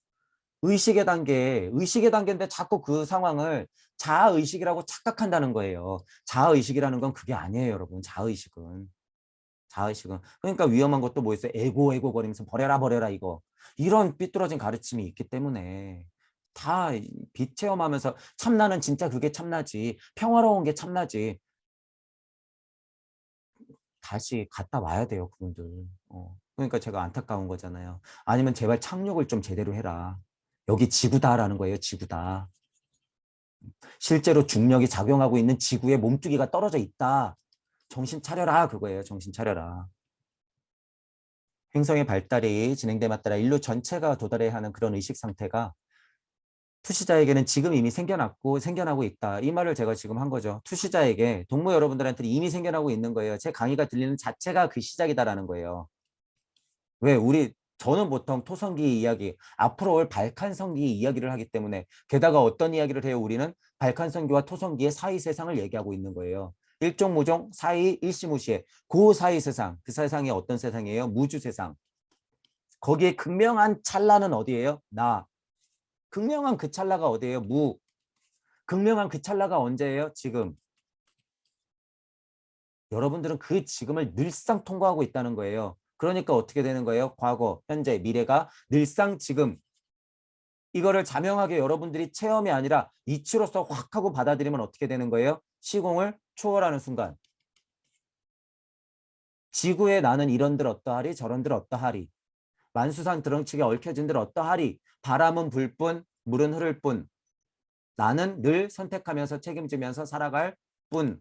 의식의 단계인데 자꾸 그 상황을 자아의식이라고 착각한다는 거예요. 자아의식이라는 건 그게 아니에요, 여러분. 자아의식은. 자아의식은. 그러니까 위험한 것도 뭐 있어요? 에고 거리면서 버려라 버려라 이거. 이런 삐뚤어진 가르침이 있기 때문에 다 비체험하면서 참나는 진짜 그게 참나지. 평화로운 게 참나지. 다시 갔다 와야 돼요, 그분들. 그러니까 제가 안타까운 거잖아요. 아니면 제발 착륙을 좀 제대로 해라. 여기 지구다라는 거예요, 지구다. 실제로 중력이 작용하고 있는 지구의 몸뚱이가 떨어져 있다. 정신 차려라 그거예요. 정신 차려라. 행성의 발달이 진행됨에 따라 인류 전체가 도달해야 하는 그런 의식 상태가 투시자에게는 지금 이미 생겨나고 있다. 이 말을 제가 지금 한 거죠. 투시자에게 동무 여러분들한테는 이미 생겨나고 있는 거예요. 제 강의가 들리는 자체가 그 시작이다라는 거예요. 왜 저는 보통 토성기 이야기, 앞으로 올 발칸성기 이야기를 하기 때문에 게다가 어떤 이야기를 해요? 우리는 발칸성기와 토성기의 사이 세상을 얘기하고 있는 거예요. 일종무종 사이 일시무시해. 그 사이 세상, 그 세상이 어떤 세상이에요? 무주 세상. 거기에 극명한 찰나는 어디예요? 나. 극명한 그 찰나가 어디예요? 무. 극명한 그 찰나가 언제예요? 지금. 여러분들은 그 지금을 늘상 통과하고 있다는 거예요. 그러니까 어떻게 되는 거예요? 과거, 현재, 미래가 늘상 지금. 이거를 자명하게 여러분들이 체험이 아니라 이치로서 확 하고 받아들이면 어떻게 되는 거예요? 시공을 초월하는 순간. 지구에 나는 이런들 어떠하리 저런들 어떠하리. 만수산 드렁치게 얽혀진들 어떠하리. 바람은 불 뿐, 물은 흐를 뿐. 나는 늘 선택하면서 책임지면서 살아갈 뿐.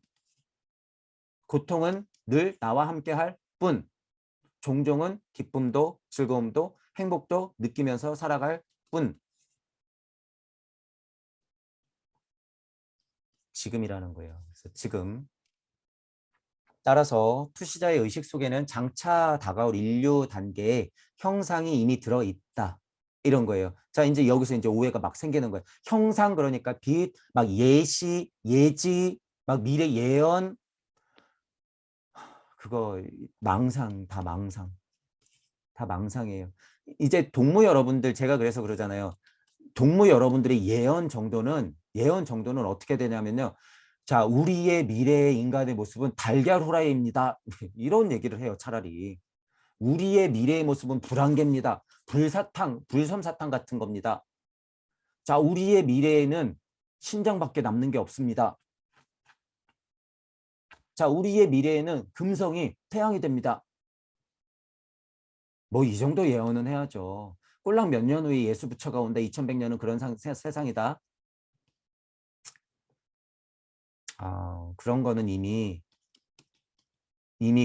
고통은 늘 나와 함께 할 뿐. 종종은 기쁨도 즐거움도 행복도 느끼면서 살아갈 뿐. 지금이라는 거예요. 그래서 지금. 따라서 투시자의 의식 속에는 장차 다가올 인류 단계에 형상이 이미 들어있다. 이런 거예요. 자, 이제 여기서 이제 오해가 막 생기는 거예요. 형상 그러니까 빛, 막 예시, 예지, 막 미래 예언, 그거 망상, 다 망상. 다 망상이에요. 이제 동무 여러분들, 제가 그래서 그러잖아요. 동무 여러분들의 예언 정도는 어떻게 되냐면요. 자, 우리의 미래의 인간의 모습은 달걀 후라이입니다. 이런 얘기를 해요, 차라리. 우리의 미래의 모습은 불안개입니다. 불사탕, 불솜사탕 같은 겁니다. 자, 우리의 미래에는 신장밖에 남는 게 없습니다. 자, 우리의 미래에는 금성이 태양이 됩니다. 뭐 이 정도 예언은 해야죠. 꼴랑 몇 년 후에 예수 부처가 온다. 2100년은 그런 세상이다. 그런 거는 이미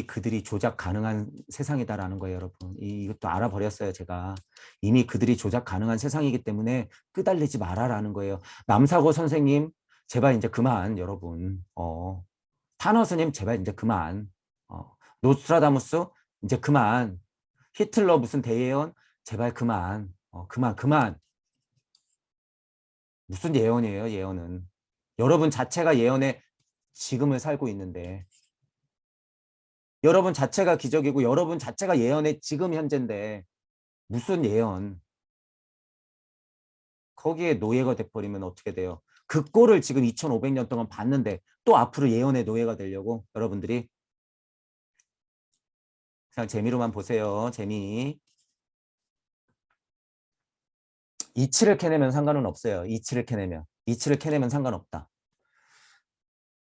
그들이 조작 가능한 세상이다라는 거예요, 여러분. 이것도 알아버렸어요, 제가. 이미 그들이 조작 가능한 세상이기 때문에 끄달리지 마라라는 거예요. 남사고 선생님, 제발 이제 그만, 여러분. 타너스님, 제발 이제 그만. 노스트라다무스, 이제 그만. 히틀러 무슨 대예언, 제발 그만. 그만. 무슨 예언이에요, 예언은. 여러분 자체가 예언의 지금을 살고 있는데. 여러분 자체가 기적이고 여러분 자체가 예언의 지금 현재인데 무슨 예언. 거기에 노예가 돼버리면 어떻게 돼요? 그 꼴을 지금 2500년 동안 봤는데 또 앞으로 예언의 노예가 되려고 여러분들이 그냥 재미로만 보세요. 재미. 이치를 캐내면 상관은 없어요. 이치를 캐내면 상관없다.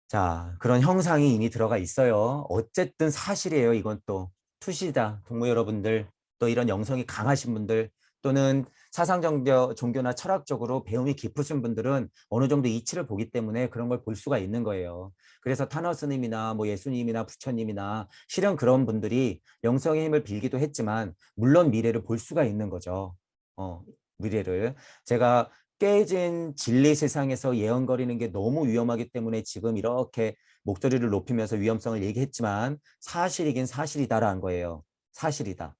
자, 그런 형상이 이미 들어가 있어요. 어쨌든 사실이에요. 이건 또 투시자, 동무 여러분들, 또 이런 영성이 강하신 분들, 또는 종교나 철학적으로 배움이 깊으신 분들은 어느 정도 이치를 보기 때문에 그런 걸 볼 수가 있는 거예요. 그래서 타너스님이나 뭐 예수님이나 부처님이나 실은 그런 분들이 영성의 힘을 빌기도 했지만 물론 미래를 볼 수가 있는 거죠. 미래를. 제가 깨진 진리 세상에서 예언거리는 게 너무 위험하기 때문에 지금 이렇게 목소리를 높이면서 위험성을 얘기했지만 사실이긴 사실이다라는 거예요. 사실이다.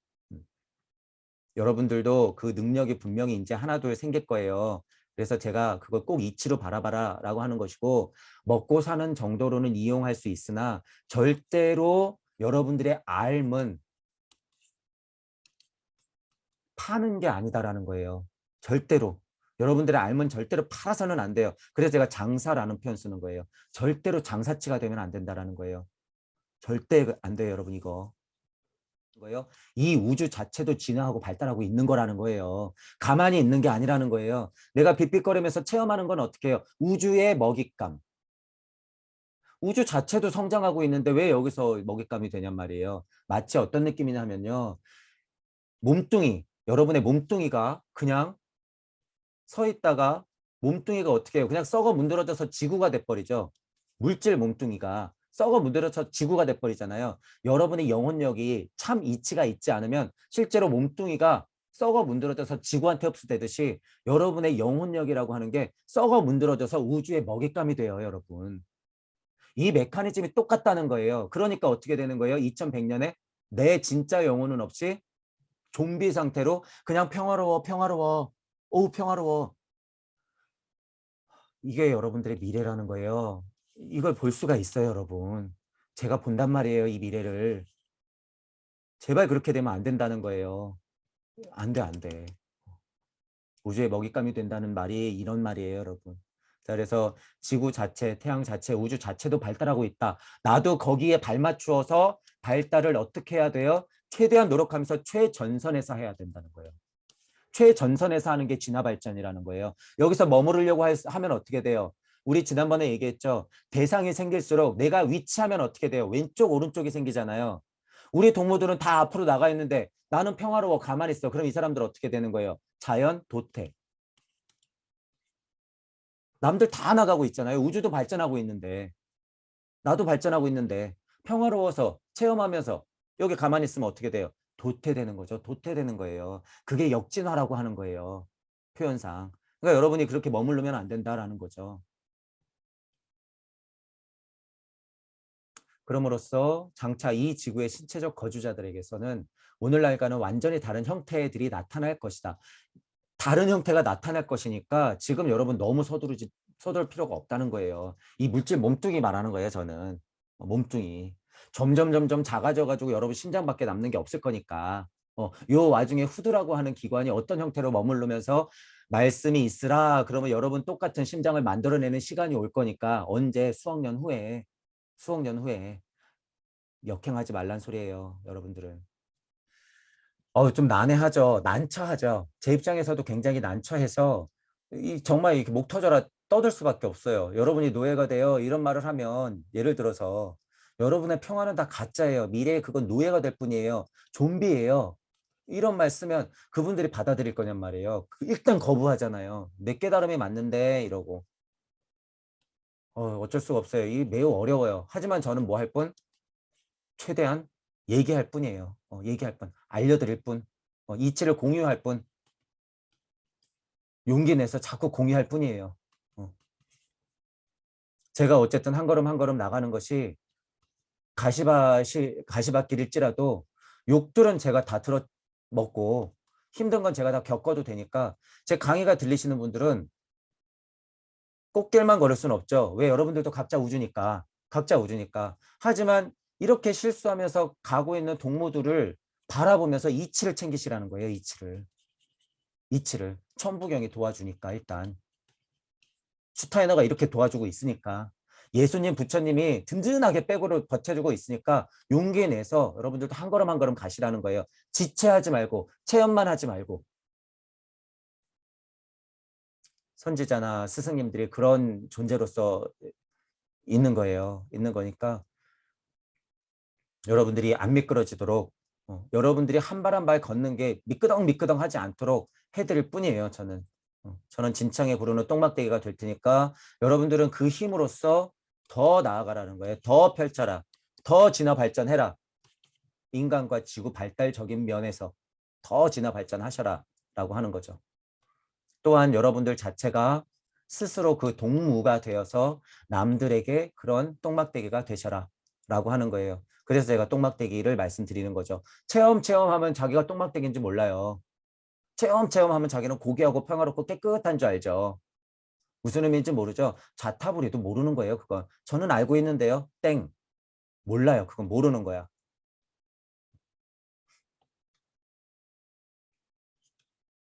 여러분들도 그 능력이 분명히 이제 하나 둘 생길 거예요. 그래서 제가 그걸 꼭 이치로 바라봐라 라고 하는 것이고, 먹고 사는 정도로는 이용할 수 있으나 절대로 여러분들의 삶은 파는 게 아니다라는 거예요. 절대로. 여러분들의 삶은 절대로 팔아서는 안 돼요. 그래서 제가 장사라는 표현 쓰는 거예요. 절대로 장사치가 되면 안 된다라는 거예요. 절대 안 돼요, 여러분. 이거. 거예요. 이 우주 자체도 진화하고 발달하고 있는 거라는 거예요. 가만히 있는 게 아니라는 거예요. 내가 빅빅거리면서 체험하는 건 어떻게 해요? 우주의 먹잇감. 우주 자체도 성장하고 있는데 왜 여기서 먹잇감이 되냔 말이에요. 마치 어떤 느낌이냐 하면요. 몸뚱이, 여러분의 몸뚱이가 그냥 서 있다가 몸뚱이가 어떻게 해요? 그냥 썩어 문드러져서 지구가 돼버리죠. 물질 몸뚱이가 썩어 문드러져서 지구가 돼버리잖아요. 여러분의 영혼력이 참 이치가 있지 않으면 실제로 몸뚱이가 썩어 문드러져서 지구한테 흡수되듯이 여러분의 영혼력이라고 하는 게 썩어 문드러져서 우주의 먹잇감이 돼요, 여러분. 이 메커니즘이 똑같다는 거예요. 그러니까 어떻게 되는 거예요? 2100년에 내 진짜 영혼은 없이 좀비 상태로 그냥 평화로워, 평화로워, 어우, 평화로워. 이게 여러분들의 미래라는 거예요. 이걸 볼 수가 있어요, 여러분. 제가 본단 말이에요, 이 미래를. 제발 그렇게 되면 안 된다는 거예요. 안 돼, 안 돼. 우주의 먹잇감이 된다는 말이 이런 말이에요, 여러분. 자, 그래서 지구 자체, 태양 자체, 우주 자체도 발달하고 있다. 나도 거기에 발맞추어서 발달을 어떻게 해야 돼요? 최대한 노력하면서 최전선에서 해야 된다는 거예요. 최전선에서 하는 게 진화 발전이라는 거예요. 여기서 머무르려고 하면 어떻게 돼요? 우리 지난번에 얘기했죠. 대상이 생길수록 내가 위치하면 어떻게 돼요? 왼쪽, 오른쪽이 생기잖아요. 우리 동무들은 다 앞으로 나가 있는데 나는 평화로워 가만히 있어. 그럼 이 사람들 어떻게 되는 거예요? 자연 도태. 남들 다 나가고 있잖아요. 우주도 발전하고 있는데 나도 발전하고 있는데 평화로워서 체험하면서 여기 가만히 있으면 어떻게 돼요? 도태되는 거죠. 도태되는 거예요. 그게 역진화라고 하는 거예요. 표현상. 그러니까 여러분이 그렇게 머무르면 안 된다라는 거죠. 그럼으로써 장차 이 지구의 신체적 거주자들에게서는 오늘날과는 완전히 다른 형태들이 나타날 것이다. 다른 형태가 나타날 것이니까 지금 여러분 너무 서두를 필요가 없다는 거예요. 이 물질 몸뚱이 말하는 거예요, 저는. 몸뚱이. 점점 작아져 가지고 여러분 심장밖에 남는 게 없을 거니까. 요 와중에 후두라고 하는 기관이 어떤 형태로 머무르면서 말씀이 있으라 그러면 여러분 똑같은 심장을 만들어내는 시간이 올 거니까 언제 수억 년 후에 역행하지 말란 소리예요, 여러분들은. 좀 난해하죠. 난처하죠. 제 입장에서도 굉장히 난처해서 정말 이렇게 목 터져라 떠들 수밖에 없어요. 여러분이 노예가 되어 이런 말을 하면 예를 들어서 여러분의 평화는 다 가짜예요. 미래에 그건 노예가 될 뿐이에요. 좀비예요. 이런 말 쓰면 그분들이 받아들일 거냔 말이에요. 일단 거부하잖아요. 내 깨달음이 맞는데 이러고. 어쩔 수가 없어요. 이 매우 어려워요. 하지만 저는 뭐 할 뿐? 최대한 얘기할 뿐이에요. 얘기할 뿐. 알려드릴 뿐. 이치를 공유할 뿐. 용기 내서 자꾸 공유할 뿐이에요. 제가 어쨌든 한 걸음 한 걸음 나가는 것이 가시밭길일지라도 욕들은 제가 다 들어 먹고 힘든 건 제가 다 겪어도 되니까 제 강의가 들리시는 분들은 꽃길만 걸을 수는 없죠. 왜? 여러분들도 각자 우주니까. 각자 우주니까. 하지만 이렇게 실수하면서 가고 있는 동무들을 바라보면서 이치를 챙기시라는 거예요. 이치를. 이치를. 천부경이 도와주니까 일단. 슈타이너가 이렇게 도와주고 있으니까. 예수님, 부처님이 든든하게 백으로 버텨주고 있으니까 용기 내서 여러분들도 한 걸음 한 걸음 가시라는 거예요. 지체하지 말고 체험만 하지 말고. 선지자나 스승님들이 그런 존재로서 있는 거예요. 있는 거니까 여러분들이 안 미끄러지도록 여러분들이 한 발 한 발 걷는 게 미끄덩미끄덩 하지 않도록 해드릴 뿐이에요. 저는 진창에 구르는 똥막대기가 될 테니까 여러분들은 그 힘으로써 더 나아가라는 거예요. 더 펼쳐라. 더 진화 발전해라. 인간과 지구 발달적인 면에서 더 진화 발전하셔라 라고 하는 거죠. 또한 여러분들 자체가 스스로 그 동무가 되어서 남들에게 그런 똥막대기가 되셔라 라고 하는 거예요. 그래서 제가 똥막대기를 말씀드리는 거죠. 체험하면 자기가 똥막대기인지 몰라요. 체험하면 자기는 고귀하고 평화롭고 깨끗한 줄 알죠. 무슨 의미인지 모르죠? 자타부리도 모르는 거예요. 그건. 저는 알고 있는데요. 땡. 몰라요. 그건 모르는 거야.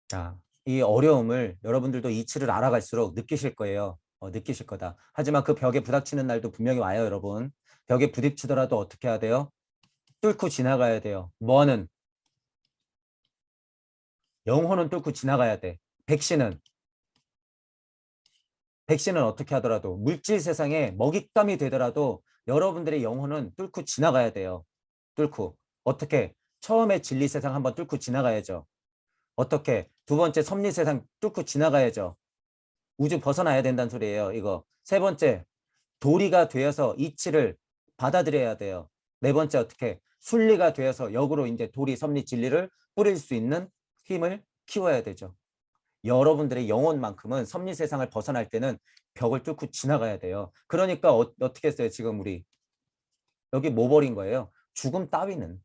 자, 이 어려움을 여러분들도 이치를 알아갈수록 느끼실 거예요. 느끼실 거다. 하지만 그 벽에 부닥치는 날도 분명히 와요, 여러분. 벽에 부딪히더라도 어떻게 해야 돼요? 뚫고 지나가야 돼요. 뭐는? 영혼은 뚫고 지나가야 돼. 백신은? 백신은 어떻게 하더라도 물질 세상에 먹잇감이 되더라도 여러분들의 영혼은 뚫고 지나가야 돼요. 뚫고. 어떻게? 처음에 진리 세상 한번 뚫고 지나가야죠. 어떻게? 두 번째 섭리 세상 뚫고 지나가야죠. 우주 벗어나야 된다는 소리예요. 이거. 세 번째, 도리가 되어서 이치를 받아들여야 돼요. 네 번째 어떻게? 순리가 되어서 역으로 이제 도리, 섭리, 진리를 뿌릴 수 있는 힘을 키워야 되죠. 여러분들의 영혼만큼은 섭리 세상을 벗어날 때는 벽을 뚫고 지나가야 돼요. 그러니까 어떻게 했어요? 지금 우리 여기 뭐 버린 거예요? 죽음 따위는.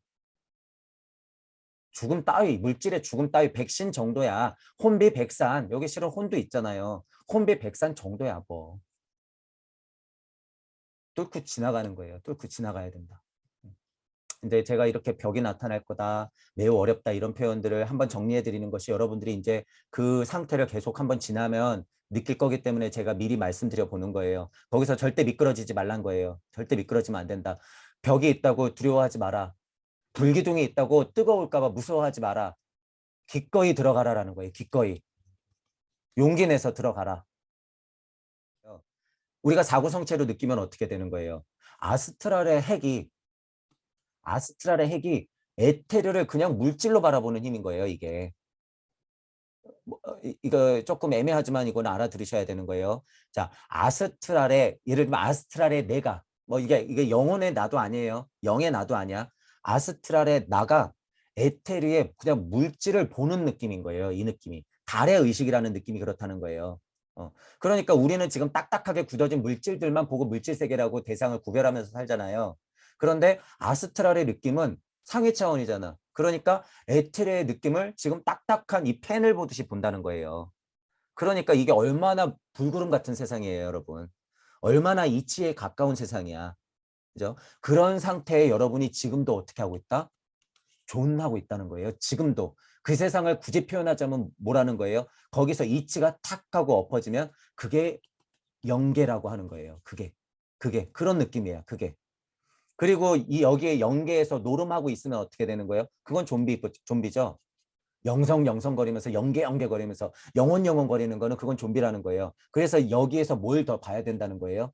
죽음 따위, 물질의 죽음 따위 백신 정도야. 혼비백산. 여기 실은 혼도 있잖아요. 혼비백산 정도야 뭐. 뚫고 지나가는 거예요. 뚫고 지나가야 된다. 이제 제가 이렇게 벽이 나타날 거다, 매우 어렵다 이런 표현들을 한번 정리해 드리는 것이 여러분들이 이제 그 상태를 계속 한번 지나면 느낄 거기 때문에 제가 미리 말씀드려 보는 거예요. 거기서 절대 미끄러지지 말란 거예요. 절대 미끄러지면 안 된다. 벽이 있다고 두려워하지 마라. 불기둥이 있다고 뜨거울까 봐 무서워하지 마라. 기꺼이 들어가라라는 거예요. 기꺼이. 용기 내서 들어가라. 우리가 사고성체로 느끼면 어떻게 되는 거예요? 아스트랄의 핵이 아스트랄의 핵이 에테르를 그냥 물질로 바라보는 힘인 거예요, 이게. 이거 조금 애매하지만 이건 알아들으셔야 되는 거예요. 자, 아스트랄의 예를 들면 아스트랄의 내가 뭐 이게 영혼의 나도 아니에요. 영의 나도 아니야. 아스트랄의 나가 에테르의 그냥 물질을 보는 느낌인 거예요. 이 느낌이. 달의 의식이라는 느낌이 그렇다는 거예요. 그러니까 우리는 지금 딱딱하게 굳어진 물질들만 보고 물질 세계라고 대상을 구별하면서 살잖아요. 그런데 아스트랄의 느낌은 상위 차원이잖아. 그러니까 에테르의 느낌을 지금 딱딱한 이 펜을 보듯이 본다는 거예요. 그러니까 이게 얼마나 불구름 같은 세상이에요, 여러분. 얼마나 이치에 가까운 세상이야. 그죠? 그런 상태에 여러분이 지금도 어떻게 하고 있다? 존하고 있다는 거예요. 지금도. 그 세상을 굳이 표현하자면 뭐라는 거예요? 거기서 이치가 탁 하고 엎어지면 그게 영계라고 하는 거예요. 그게 그런 느낌이에요. 그게. 그리고 이 여기에 영계에서 노름하고 있으면 어떻게 되는 거예요? 그건 좀비죠. 영성거리면서 영계거리면서 영혼 거리는 거는 그건 좀비라는 거예요. 그래서 여기에서 뭘 더 봐야 된다는 거예요?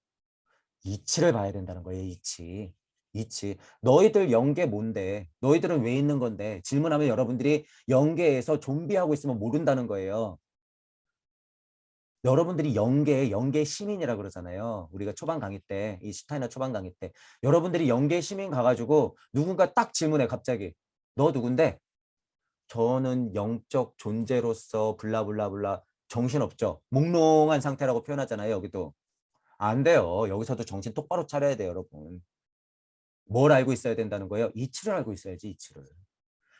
이치를 봐야 된다는 거예요. 이치. 이치. 너희들 영계 뭔데? 너희들은 왜 있는 건데? 질문하면 여러분들이 영계에서 좀비하고 있으면 모른다는 거예요. 여러분들이 영계 시민이라 그러잖아요. 우리가 초반 강의 때, 이 슈타이너 초반 강의 때. 여러분들이 영계 시민 가가지고 누군가 딱 질문해, 갑자기. 너 누군데? 저는 영적 존재로서 블라블라블라 정신없죠. 몽롱한 상태라고 표현하잖아요. 여기도. 안 돼요. 여기서도 정신 똑바로 차려야 돼요, 여러분. 뭘 알고 있어야 된다는 거예요? 이치를 알고 있어야지, 이치를.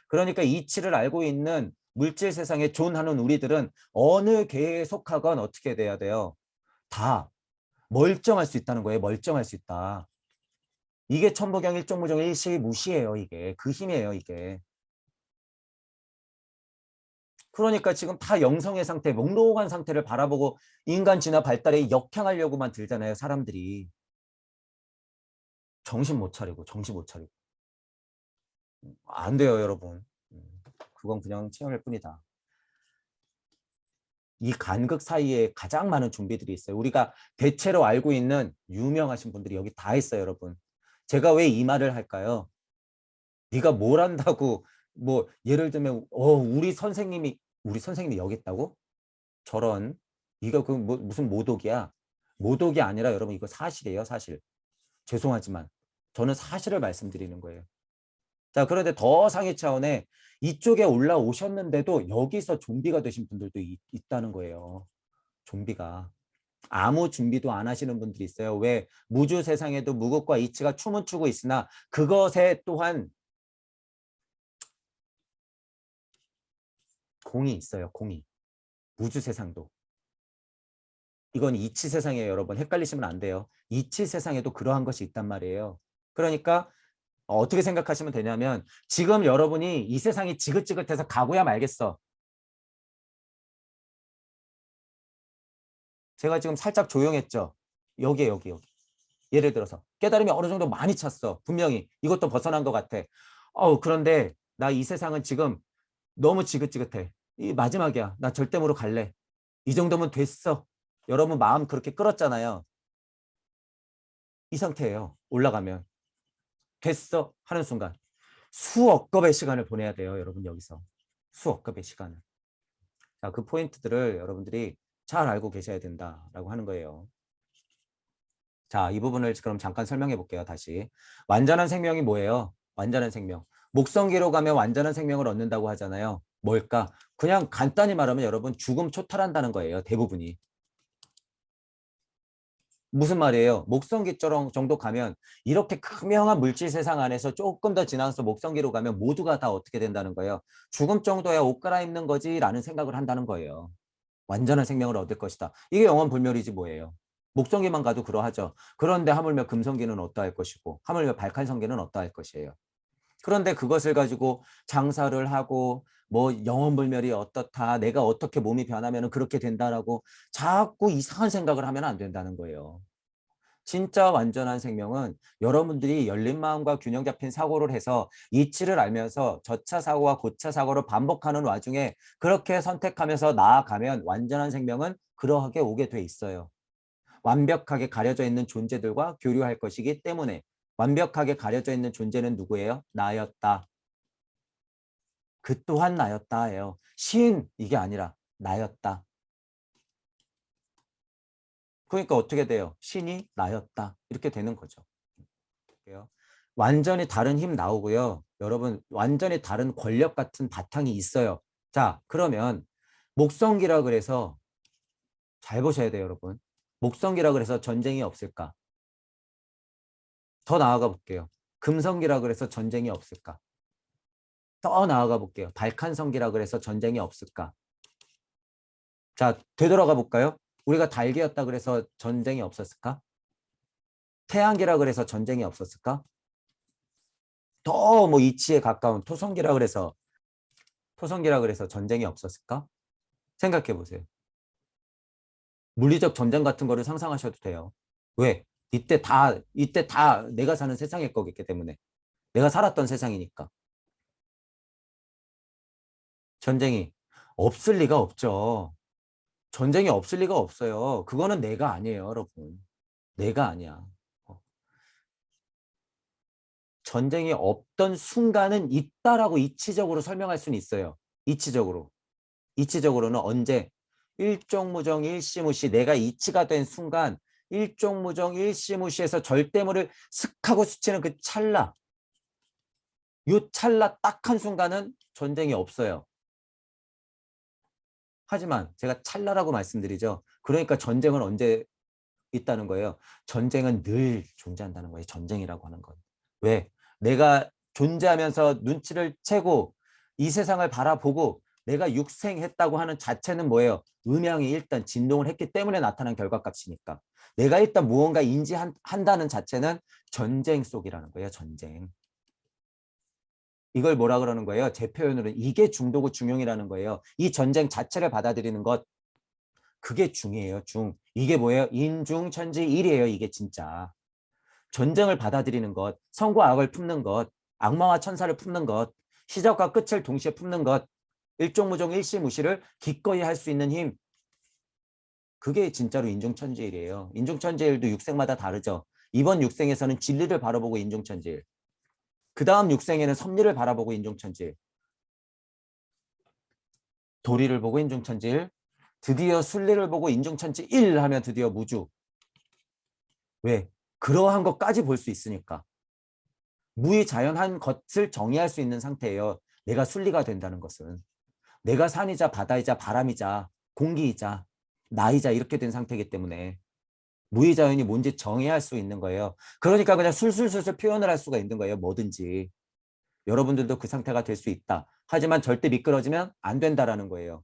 그러니까 이치를 알고 있는 물질 세상에 존하는 우리들은 어느 계에 속하건 어떻게 돼야 돼요? 다 멀쩡할 수 있다는 거예요. 멀쩡할 수 있다. 이게 천부경 일종무종 일시무시예요. 이게 그 힘이에요. 이게. 그러니까 지금 다 영성의 상태, 몽롱한 상태를 바라보고 인간 진화 발달에 역행하려고만 들잖아요. 사람들이. 정신 못 차리고. 안 돼요, 여러분. 그건 그냥 체험일 뿐이다. 이 간극 사이에 가장 많은 좀비들이 있어요. 우리가 대체로 알고 있는 유명하신 분들이 여기 다 있어요, 여러분. 제가 왜 이 말을 할까요? 네가 뭘 한다고 뭐 예를 들면 우리 선생님이 여기 있다고? 저런 이거 그 뭐, 무슨 모독이야? 모독이 아니라 여러분 이거 사실이에요, 사실. 죄송하지만 저는 사실을 말씀드리는 거예요. 자, 그런데 더 상위 차원에 이쪽에 올라오셨는데도 여기서 좀비가 되신 분들도 있다는 거예요. 좀비가. 아무 준비도 안 하시는 분들이 있어요. 왜? 무주 세상에도 무극과 이치가 춤은 추고 있으나 그것에 또한 공이 있어요. 공이. 무주 세상도. 이건 이치 세상이에요, 여러분. 헷갈리시면 안 돼요. 이치 세상에도 그러한 것이 있단 말이에요. 그러니까 어떻게 생각하시면 되냐면 지금 여러분이 이 세상이 지긋지긋해서 가고야 말겠어. 제가 지금 살짝 조용했죠. 여기. 예를 들어서 깨달음이 어느 정도 많이 찼어. 분명히 이것도 벗어난 것 같아. 그런데 나 이 세상은 지금 너무 지긋지긋해. 이 마지막이야. 나 절대으로 갈래. 이 정도면 됐어. 여러분 마음 그렇게 끌었잖아요. 이 상태예요. 올라가면. 됐어 하는 순간 수억 겁의 시간을 보내야 돼요. 여러분 여기서. 수억 겁의 시간을. 자, 그 포인트들을 여러분들이 잘 알고 계셔야 된다라고 하는 거예요. 자, 이 부분을 그럼 잠깐 설명해 볼게요. 다시. 완전한 생명이 뭐예요? 완전한 생명. 목성기로 가면 완전한 생명을 얻는다고 하잖아요. 뭘까? 그냥 간단히 말하면 여러분 죽음 초탈한다는 거예요. 대부분이. 무슨 말이에요? 목성기 정도 가면 이렇게 극명한 물질 세상 안에서 조금 더 지나서 목성기로 가면 모두가 다 어떻게 된다는 거예요? 죽음 정도야 옷 갈아입는 거지라는 생각을 한다는 거예요. 완전한 생명을 얻을 것이다. 이게 영원불멸이지 뭐예요. 목성기만 가도 그러하죠. 그런데 하물며 금성기는 어떠할 것이고 하물며 발칸성기는 어떠할 것이에요. 그런데 그것을 가지고 장사를 하고 뭐 영원불멸이 어떻다, 내가 어떻게 몸이 변하면 그렇게 된다라고 자꾸 이상한 생각을 하면 안 된다는 거예요. 진짜 완전한 생명은 여러분들이 열린 마음과 균형 잡힌 사고를 해서 이치를 알면서 저차 사고와 고차 사고를 반복하는 와중에 그렇게 선택하면서 나아가면 완전한 생명은 그러하게 오게 돼 있어요. 완벽하게 가려져 있는 존재들과 교류할 것이기 때문에 완벽하게 가려져 있는 존재는 누구예요? 나였다. 그 또한 나였다예요. 신 이게 아니라 나였다. 그러니까 어떻게 돼요? 신이 나였다. 이렇게 되는 거죠. 완전히 다른 힘 나오고요. 여러분 완전히 다른 권력 같은 바탕이 있어요. 자, 그러면 목성기라 그래서 잘 보셔야 돼요, 여러분. 목성기라 그래서 전쟁이 없을까? 더 나아가 볼게요. 금성기라 그래서 전쟁이 없을까? 더 나아가 볼게요. 발칸성기라 그래서 전쟁이 없을까? 자, 되돌아가 볼까요? 우리가 달기였다 그래서 전쟁이 없었을까? 태양기라 그래서 전쟁이 없었을까? 더 뭐 이치에 가까운 토성기라 그래서 전쟁이 없었을까? 생각해 보세요. 물리적 전쟁 같은 거를 상상하셔도 돼요. 왜? 이때 다 내가 사는 세상일 거기 때문에. 내가 살았던 세상이니까. 전쟁이 없을 리가 없죠. 전쟁이 없을 리가 없어요. 그거는 내가 아니에요, 여러분. 내가 아니야. 어. 전쟁이 없던 순간은 있다라고 이치적으로 설명할 수는 있어요. 이치적으로. 이치적으로는 언제? 일종무정 일시무시 내가 이치가 된 순간 일종무정 일시무시에서 절대물을 슥 하고 스치는 그 찰나. 요 찰나 딱 한 순간은 전쟁이 없어요. 하지만 제가 찰나라고 말씀드리죠. 그러니까 전쟁은 언제 있다는 거예요. 전쟁은 늘 존재한다는 거예요. 전쟁이라고 하는 건. 왜? 내가 존재하면서 눈치를 채고 이 세상을 바라보고 내가 육생했다고 하는 자체는 뭐예요? 음양이 일단 진동을 했기 때문에 나타난 결과값이니까. 내가 일단 무언가 인지한다는 자체는 전쟁 속이라는 거예요. 전쟁. 이걸 뭐라 그러는 거예요? 제 표현으로는 이게 중도고 중용이라는 거예요. 이 전쟁 자체를 받아들이는 것. 그게 중이에요. 중. 이게 뭐예요? 인중천지일이에요. 이게 진짜. 전쟁을 받아들이는 것, 선과 악을 품는 것, 악마와 천사를 품는 것, 시작과 끝을 동시에 품는 것, 일종무종 일시무시를 기꺼이 할 수 있는 힘. 그게 진짜로 인중천지일이에요. 인중천지일도 육생마다 다르죠. 이번 육생에서는 진리를 바라보고 인중천지일. 그 다음 육생에는 섭리를 바라보고 인중천지일. 도리를 보고 인중천지일. 드디어 순리를 보고 인중천지일 하면 드디어 무주. 왜? 그러한 것까지 볼 수 있으니까. 무의자연한 것을 정의할 수 있는 상태예요. 내가 순리가 된다는 것은. 내가 산이자 바다이자 바람이자 공기이자 나이자 이렇게 된 상태이기 때문에 무의자연이 뭔지 정의할 수 있는 거예요. 그러니까 그냥 술술술술 표현을 할 수가 있는 거예요. 뭐든지. 여러분들도 그 상태가 될 수 있다. 하지만 절대 미끄러지면 안 된다라는 거예요.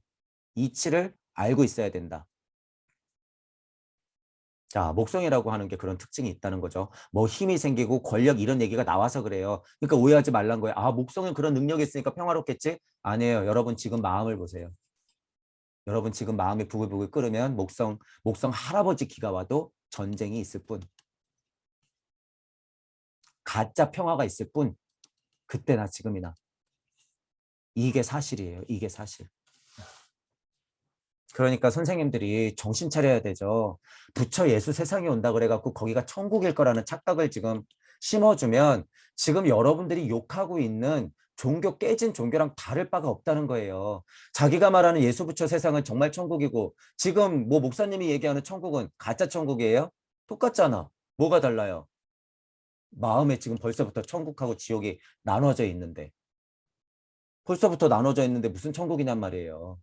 이치를 알고 있어야 된다. 자, 목성이라고 하는 게 그런 특징이 있다는 거죠. 뭐 힘이 생기고 권력 이런 얘기가 나와서 그래요. 그러니까 오해하지 말란 거예요. 아, 목성은 그런 능력이 있으니까 평화롭겠지? 아니에요. 여러분 지금 마음을 보세요. 여러분 지금 마음이 부글부글 끓으면 목성 할아버지 기가 와도 전쟁이 있을 뿐, 가짜 평화가 있을 뿐, 그때나 지금이나. 이게 사실이에요. 이게 사실. 그러니까 선생님들이 정신 차려야 되죠. 부처 예수 세상에 온다 그래갖고 거기가 천국일 거라는 착각을 지금 심어주면 지금 여러분들이 욕하고 있는 종교 깨진 종교랑 다를 바가 없다는 거예요. 자기가 말하는 예수 부처 세상은 정말 천국이고 지금 뭐 목사님이 얘기하는 천국은 가짜 천국이에요? 똑같잖아. 뭐가 달라요? 마음에 지금 벌써부터 천국하고 지옥이 나눠져 있는데 벌써부터 나눠져 있는데 무슨 천국이냔 말이에요.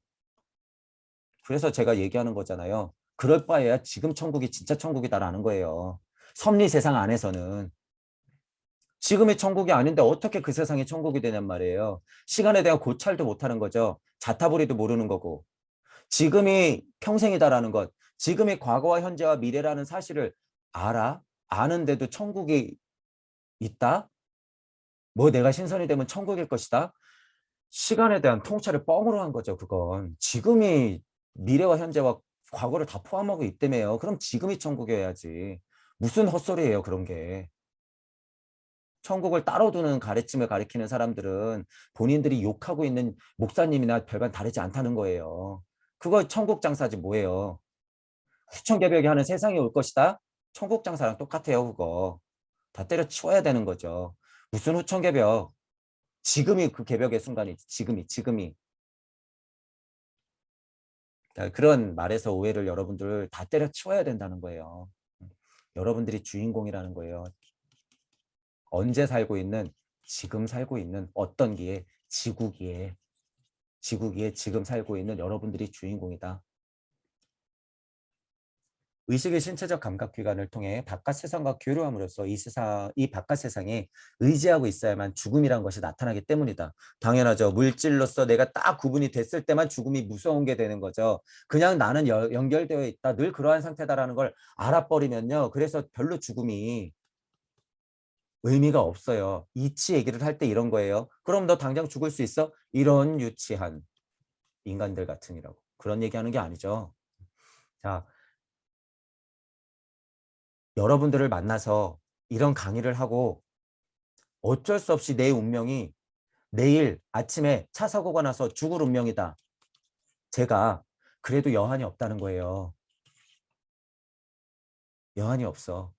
그래서 제가 얘기하는 거잖아요. 그럴 바에야 지금 천국이 진짜 천국이다라는 거예요. 섭리 세상 안에서는. 지금의 천국이 아닌데 어떻게 그 세상이 천국이 되냔 말이에요. 시간에 대한 고찰도 못하는 거죠. 자타부리도 모르는 거고. 지금이 평생이다라는 것. 지금이 과거와 현재와 미래라는 사실을 알아? 아는데도 천국이 있다? 뭐 내가 신선이 되면 천국일 것이다? 시간에 대한 통찰을 뻥으로 한 거죠, 그건. 지금이 미래와 현재와 과거를 다 포함하고 있다며요. 그럼 지금이 천국이어야지. 무슨 헛소리예요, 그런 게. 천국을 따로 두는 가르침을 가리키는 사람들은 본인들이 욕하고 있는 목사님이나 별반 다르지 않다는 거예요. 그거 천국 장사지 뭐예요. 후천개벽이 하는 세상이 올 것이다? 천국 장사랑 똑같아요, 그거. 다 때려치워야 되는 거죠. 무슨 후천개벽. 지금이 그 개벽의 순간이지. 지금이. 그런 말에서 오해를 여러분들 다 때려치워야 된다는 거예요. 여러분들이 주인공이라는 거예요. 언제 살고 있는, 지금 살고 있는 어떤 기에, 지구기에 지금 살고 있는 여러분들이 주인공이다. 의식의 신체적 감각기관을 통해 바깥 세상과 교류함으로써 이 바깥 세상에 의지하고 있어야만 죽음이란 것이 나타나기 때문이다. 당연하죠. 물질로서 내가 딱 구분이 됐을 때만 죽음이 무서운 게 되는 거죠. 그냥 나는 연결되어 있다. 늘 그러한 상태다라는 걸 알아버리면요. 그래서 별로 죽음이 의미가 없어요. 이치 얘기를 할 때 이런 거예요. 그럼 너 당장 죽을 수 있어? 이런 유치한 인간들 같으니라고. 그런 얘기하는 게 아니죠. 자, 여러분들을 만나서 이런 강의를 하고 어쩔 수 없이 내 운명이 내일 아침에 차 사고가 나서 죽을 운명이다. 제가 그래도 여한이 없다는 거예요. 여한이 없어.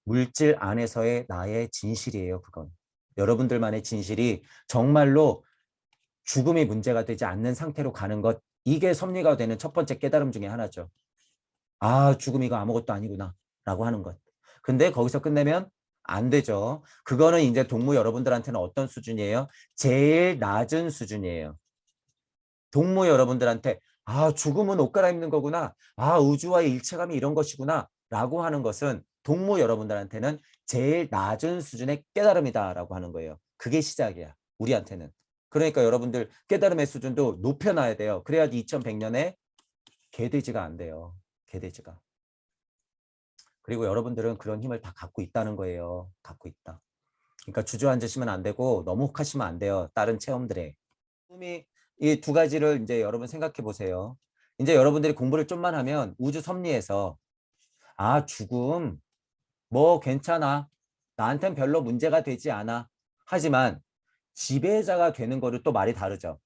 물질 안에서의 나의 진실이에요, 그건. 여러분들만의 진실이 정말로 죽음이 문제가 되지 않는 상태로 가는 것, 이게 섭리가 되는 첫 번째 깨달음 중에 하나죠. 아, 죽음이가 아무것도 아니구나 라고 하는 것. 근데 거기서 끝내면 안 되죠. 그거는 이제 동무 여러분들한테는 어떤 수준이에요? 제일 낮은 수준이에요. 동무 여러분들한테 아, 죽음은 옷 갈아입는 거구나. 아, 우주와의 일체감이 이런 것이구나 라고 하는 것은 동무 여러분들한테는 제일 낮은 수준의 깨달음이다라고 하는 거예요. 그게 시작이야. 우리한테는. 그러니까 여러분들 깨달음의 수준도 높여놔야 돼요. 그래야지 2100년에 개돼지가 안 돼요. 개돼지가. 그리고 여러분들은 그런 힘을 다 갖고 있다는 거예요. 갖고 있다. 그러니까 주저앉으시면 안 되고 너무 혹하시면 안 돼요. 다른 체험들에. 이 두 가지를 이제 여러분 생각해 보세요. 이제 여러분들이 공부를 좀만 하면 우주 섭리에서 아, 죽음 뭐 괜찮아. 나한텐 별로 문제가 되지 않아. 하지만 지배자가 되는 거를 또 말이 다르죠.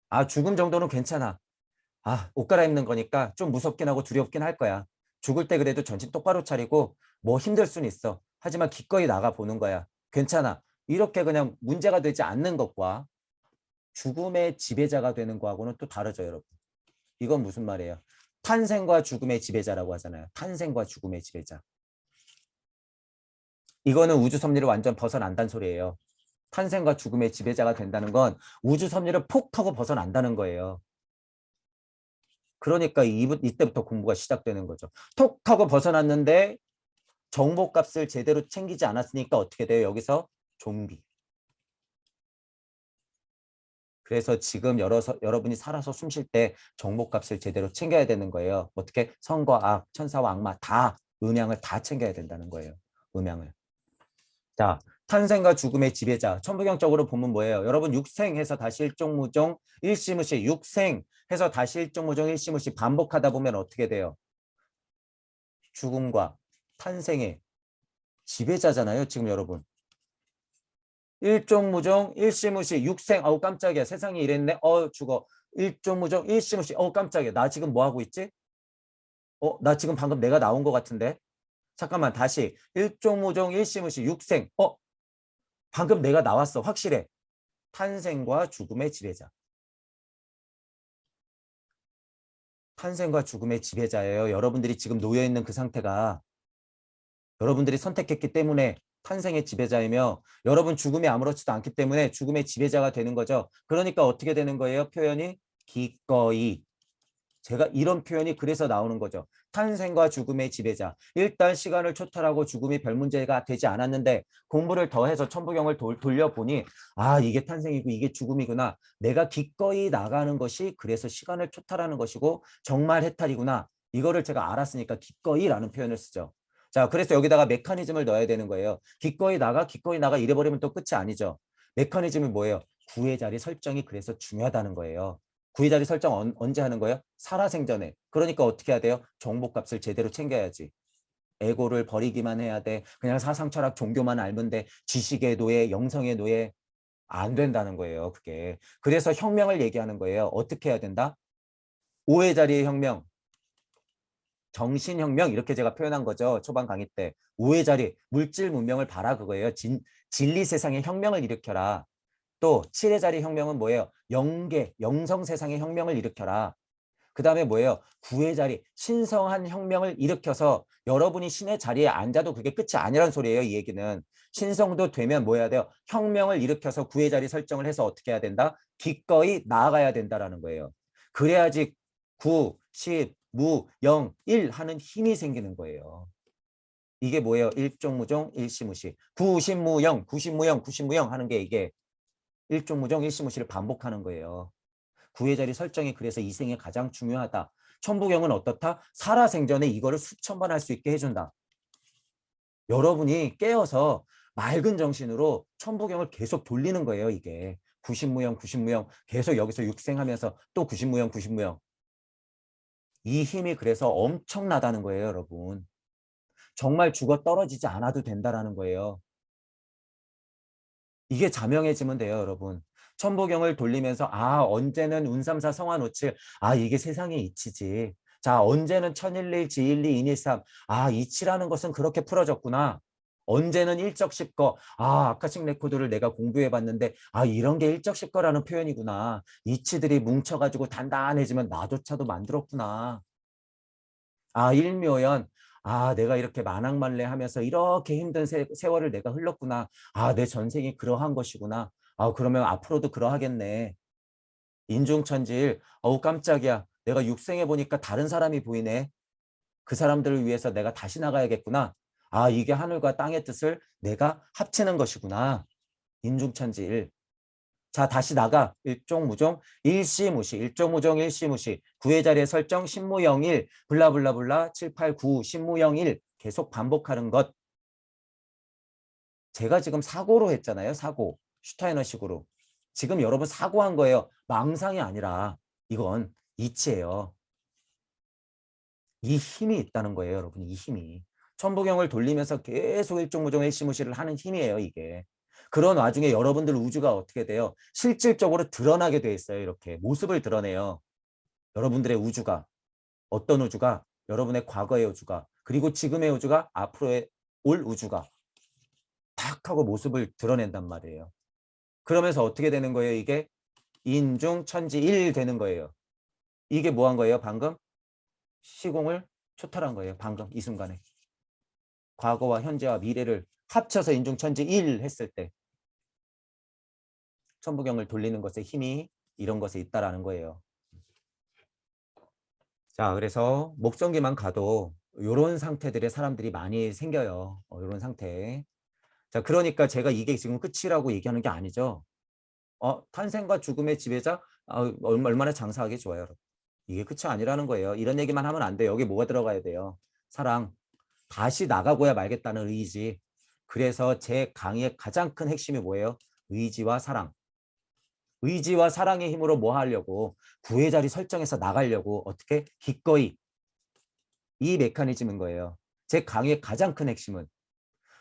아, 죽음 정도는 괜찮아. 아, 옷 갈아입는 거니까 좀 무섭긴 하고 두렵긴 할 거야. 죽을 때 그래도 정신 똑바로 차리고 뭐 힘들 수는 있어. 하지만 기꺼이 나가 보는 거야. 괜찮아. 이렇게 그냥 문제가 되지 않는 것과 죽음의 지배자가 되는 거하고는 또 다르죠, 여러분. 이건 무슨 말이에요? 탄생과 죽음의 지배자라고 하잖아요. 탄생과 죽음의 지배자. 이거는 우주 섭리를 완전 벗어난다는 소리예요. 탄생과 죽음의 지배자가 된다는 건 우주 섭리를 폭 하고 벗어난다는 거예요. 그러니까 이때부터 공부가 시작되는 거죠. 톡 하고 벗어났는데 정보값을 제대로 챙기지 않았으니까 어떻게 돼요? 여기서 좀비. 그래서 지금 여러분이 살아서 숨 쉴 때 정복값을 제대로 챙겨야 되는 거예요. 어떻게? 선과 악, 천사와 악마 다 음양을 다 챙겨야 된다는 거예요. 음양을. 자, 탄생과 죽음의 지배자. 천부경적으로 보면 뭐예요? 여러분 육생해서 다시 일종무종 일시무시 육생해서 다시 일종무종 일시무시 반복하다 보면 어떻게 돼요? 죽음과 탄생의 지배자잖아요. 지금 여러분. 일종무종 일시무시 육생. 어우 깜짝이야. 세상이 이랬네. 죽어. 일종무종 일시무시. 깜짝이야. 나 지금 뭐 하고 있지? 나 지금 방금 내가 나온 것 같은데. 잠깐만 다시. 일종무종 일시무시 육생. 방금 내가 나왔어. 확실해. 탄생과 죽음의 지배자. 탄생과 죽음의 지배자예요. 여러분들이 지금 놓여있는 그 상태가 여러분들이 선택했기 때문에 탄생의 지배자이며 여러분 죽음이 아무렇지도 않기 때문에 죽음의 지배자가 되는 거죠. 그러니까 어떻게 되는 거예요? 표현이 기꺼이. 제가 이런 표현이 그래서 나오는 거죠. 탄생과 죽음의 지배자. 일단 시간을 초탈하고 죽음이 별 문제가 되지 않았는데 공부를 더해서 천부경을 돌려보니 이게 탄생이고 이게 죽음이구나. 내가 기꺼이 나가는 것이 그래서 시간을 초탈하는 것이고 정말 해탈이구나. 이거를 제가 알았으니까 기꺼이라는 표현을 쓰죠. 자, 그래서 여기다가 메커니즘을 넣어야 되는 거예요. 기꺼이 나가 이래버리면 또 끝이 아니죠. 메커니즘이 뭐예요? 구의 자리 설정이 그래서 중요하다는 거예요. 구의 자리 설정 언제 하는 거예요? 살아생전에. 그러니까 어떻게 해야 돼요? 정보값을 제대로 챙겨야지. 에고를 버리기만 해야 돼. 그냥 사상, 철학, 종교만 알면 돼. 지식의 노예, 영성의 노예. 안 된다는 거예요. 그게. 그래서 혁명을 얘기하는 거예요. 어떻게 해야 된다? 오의 자리의 혁명. 정신혁명 이렇게 제가 표현한 거죠. 초반 강의 때. 오의 자리, 물질 문명을 봐라 그거예요. 진리 세상의 혁명을 일으켜라. 또 7의 자리 혁명은 뭐예요? 영계, 영성 세상의 혁명을 일으켜라. 그 다음에 뭐예요? 9의 자리, 신성한 혁명을 일으켜서 여러분이 신의 자리에 앉아도 그게 끝이 아니란 소리예요. 이 얘기는. 신성도 되면 뭐 해야 돼요? 혁명을 일으켜서 9의 자리 설정을 해서 어떻게 해야 된다? 기꺼이 나아가야 된다라는 거예요. 그래야지 9, 10, 무, 0, 1 하는 힘이 생기는 거예요. 이게 뭐예요? 일종무종, 일시무시. 9, 10무, 0, 9, 10무, 0, 9, 10무, 0 하는 게 이게 일종무종, 일시무시를 반복하는 거예요. 구의 자리 설정이 그래서 이 생에 가장 중요하다. 천부경은 어떻다? 살아생전에 이거를 수천 번 할 수 있게 해준다. 여러분이 깨어서 맑은 정신으로 천부경을 계속 돌리는 거예요. 이게 90무형, 90무형 계속 여기서 육생하면서 또 90무형, 90무형. 이 힘이 그래서 엄청나다는 거예요. 여러분. 정말 죽어 떨어지지 않아도 된다라는 거예요. 이게 자명해지면 돼요. 여러분. 천부경을 돌리면서 언제는 운삼사 성화노칠 이게 세상의 이치지. 자 언제는 천일일 지일리 인일삼 이치라는 것은 그렇게 풀어졌구나. 언제는 일적십거 아카식 레코드를 내가 공부해 봤는데 이런 게 일적십거라는 표현이구나. 이치들이 뭉쳐가지고 단단해지면 나조차도 만들었구나. 일묘연 내가 이렇게 만학만래 하면서 이렇게 힘든 세월을 내가 흘렀구나. 내 전생이 그러한 것이구나. 그러면 앞으로도 그러하겠네. 인중천지일 어우 깜짝이야. 내가 육생해 보니까 다른 사람이 보이네. 그 사람들을 위해서 내가 다시 나가야겠구나. 이게 하늘과 땅의 뜻을 내가 합치는 것이구나. 인중천지일. 자 다시 나가. 일종무종 일시무시 일종무종 일시무시 구의 자리에 설정 신무영일 블라블라블라 7, 8, 9 신무영일 계속 반복하는 것. 제가 지금 사고로 했잖아요. 사고. 슈타이너식으로. 지금 여러분 사고한 거예요. 망상이 아니라 이건 이치예요. 이 힘이 있다는 거예요. 여러분 이 힘이. 천부경을 돌리면서 계속 일종무종 일시무시를 하는 힘이에요. 이게. 그런 와중에 여러분들 우주가 어떻게 돼요? 실질적으로 드러나게 돼 있어요. 이렇게 모습을 드러내요. 여러분들의 우주가. 어떤 우주가? 여러분의 과거의 우주가. 그리고 지금의 우주가 앞으로의 올 우주가. 탁 하고 모습을 드러낸단 말이에요. 그러면서 어떻게 되는 거예요? 이게 인중천지일 되는 거예요. 이게 뭐 한 거예요? 방금 시공을 초탈한 거예요. 방금 이 순간에. 과거와 현재와 미래를 합쳐서 인중천지일 했을 때 천부경을 돌리는 것에 힘이 이런 것에 있다라는 거예요. 자, 그래서 목성기만 가도 이런 상태들의 사람들이 많이 생겨요. 이런 상태. 자, 그러니까 제가 이게 지금 끝이라고 얘기하는 게 아니죠. 탄생과 죽음의 지배자 얼마나 장사하기 좋아요. 여러분. 이게 끝이 아니라는 거예요. 이런 얘기만 하면 안 돼요. 여기 뭐가 들어가야 돼요? 사랑. 다시 나가고야 말겠다는 의지. 그래서 제 강의의 가장 큰 핵심이 뭐예요? 의지와 사랑. 의지와 사랑의 힘으로 뭐 하려고? 구의 자리 설정해서 나가려고 어떻게? 기꺼이. 이 메커니즘인 거예요. 제 강의의 가장 큰 핵심은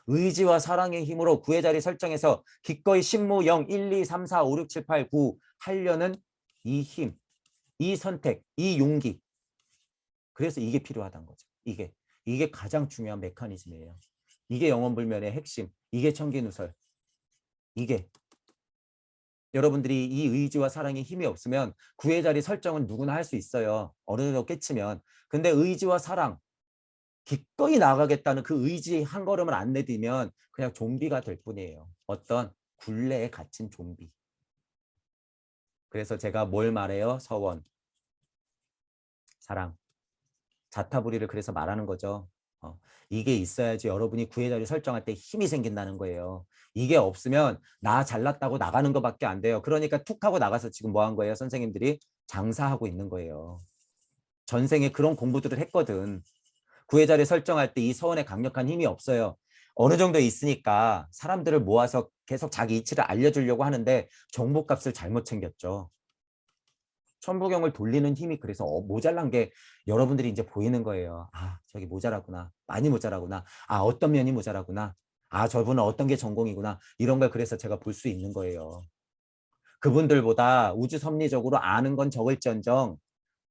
의지와 사랑의 힘으로 구의 자리 설정해서 기꺼이 신무 0, 1, 2, 3, 4, 5, 6, 7, 8, 9 하려는 이 힘, 이 선택, 이 용기. 그래서 이게 필요하다는 거죠. 이게 가장 중요한 메커니즘이에요. 이게 영원불면의 핵심. 이게 청기누설. 이게 여러분들이 이 의지와 사랑의 힘이 없으면 구의 자리 설정은 누구나 할 수 있어요. 어느 정도 깨치면. 근데 의지와 사랑, 기꺼이 나가겠다는 그 의지 한 걸음을 안 내디면 그냥 좀비가 될 뿐이에요. 어떤 굴레에 갇힌 좀비. 그래서 제가 뭘 말해요? 서원, 사랑, 자타부리를 그래서 말하는 거죠. 이게 있어야지 여러분이 구의 자리 설정할 때 힘이 생긴다는 거예요. 이게 없으면 나 잘났다고 나가는 것밖에 안 돼요. 그러니까 툭 하고 나가서 지금 뭐 한 거예요? 선생님들이 장사하고 있는 거예요. 전생에 그런 공부들을 했거든. 구의 자리 설정할 때 이 서원에 강력한 힘이 없어요. 어느 정도 있으니까 사람들을 모아서 계속 자기 이치를 알려주려고 하는데 정보값을 잘못 챙겼죠. 천부경을 돌리는 힘이 그래서 모자란 게 여러분들이 이제 보이는 거예요. 아, 저기 모자라구나. 많이 모자라구나. 아, 어떤 면이 모자라구나. 아, 저분은 어떤 게 전공이구나. 이런 걸 그래서 제가 볼 수 있는 거예요. 그분들보다 우주 섭리적으로 아는 건 적을지언정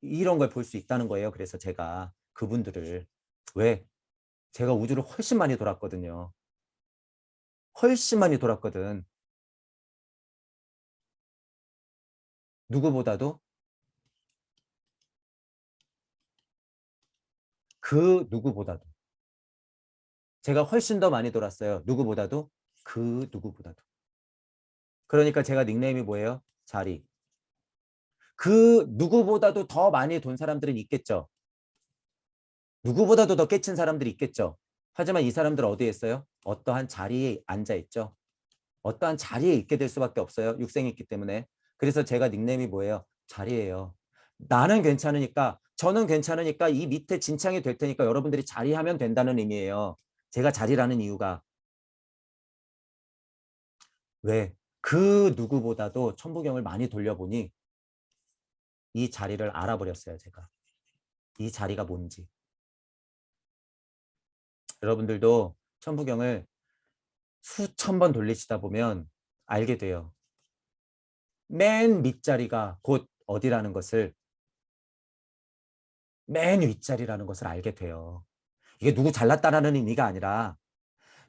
이런 걸 볼 수 있다는 거예요. 그래서 제가 그분들을 왜? 제가 우주를 훨씬 많이 돌았거든요. 훨씬 많이 돌았거든. 누구보다도 그 누구보다도 제가 훨씬 더 많이 돌았어요. 누구보다도 그 누구보다도. 그러니까 제가 닉네임이 뭐예요? 자리. 그 누구보다도 더 많이 돈 사람들은 있겠죠. 누구보다도 더 깨친 사람들이 있겠죠. 하지만 이 사람들은 어디에 있어요? 어떠한 자리에 앉아 있죠. 어떠한 자리에 있게 될 수밖에 없어요. 육생이 있기 때문에. 그래서 제가 닉네임이 뭐예요? 자리예요. 나는 괜찮으니까 저는 괜찮으니까 이 밑에 진창이 될 테니까 여러분들이 자리하면 된다는 의미예요. 제가 자리라는 이유가 왜? 그 누구보다도 천부경을 많이 돌려보니 이 자리를 알아버렸어요. 제가. 이 자리가 뭔지. 여러분들도 천부경을 수천 번 돌리시다 보면 알게 돼요. 맨 밑자리가 곧 어디라는 것을 맨 윗자리라는 것을 알게 돼요. 이게 누구 잘났다라는 의미가 아니라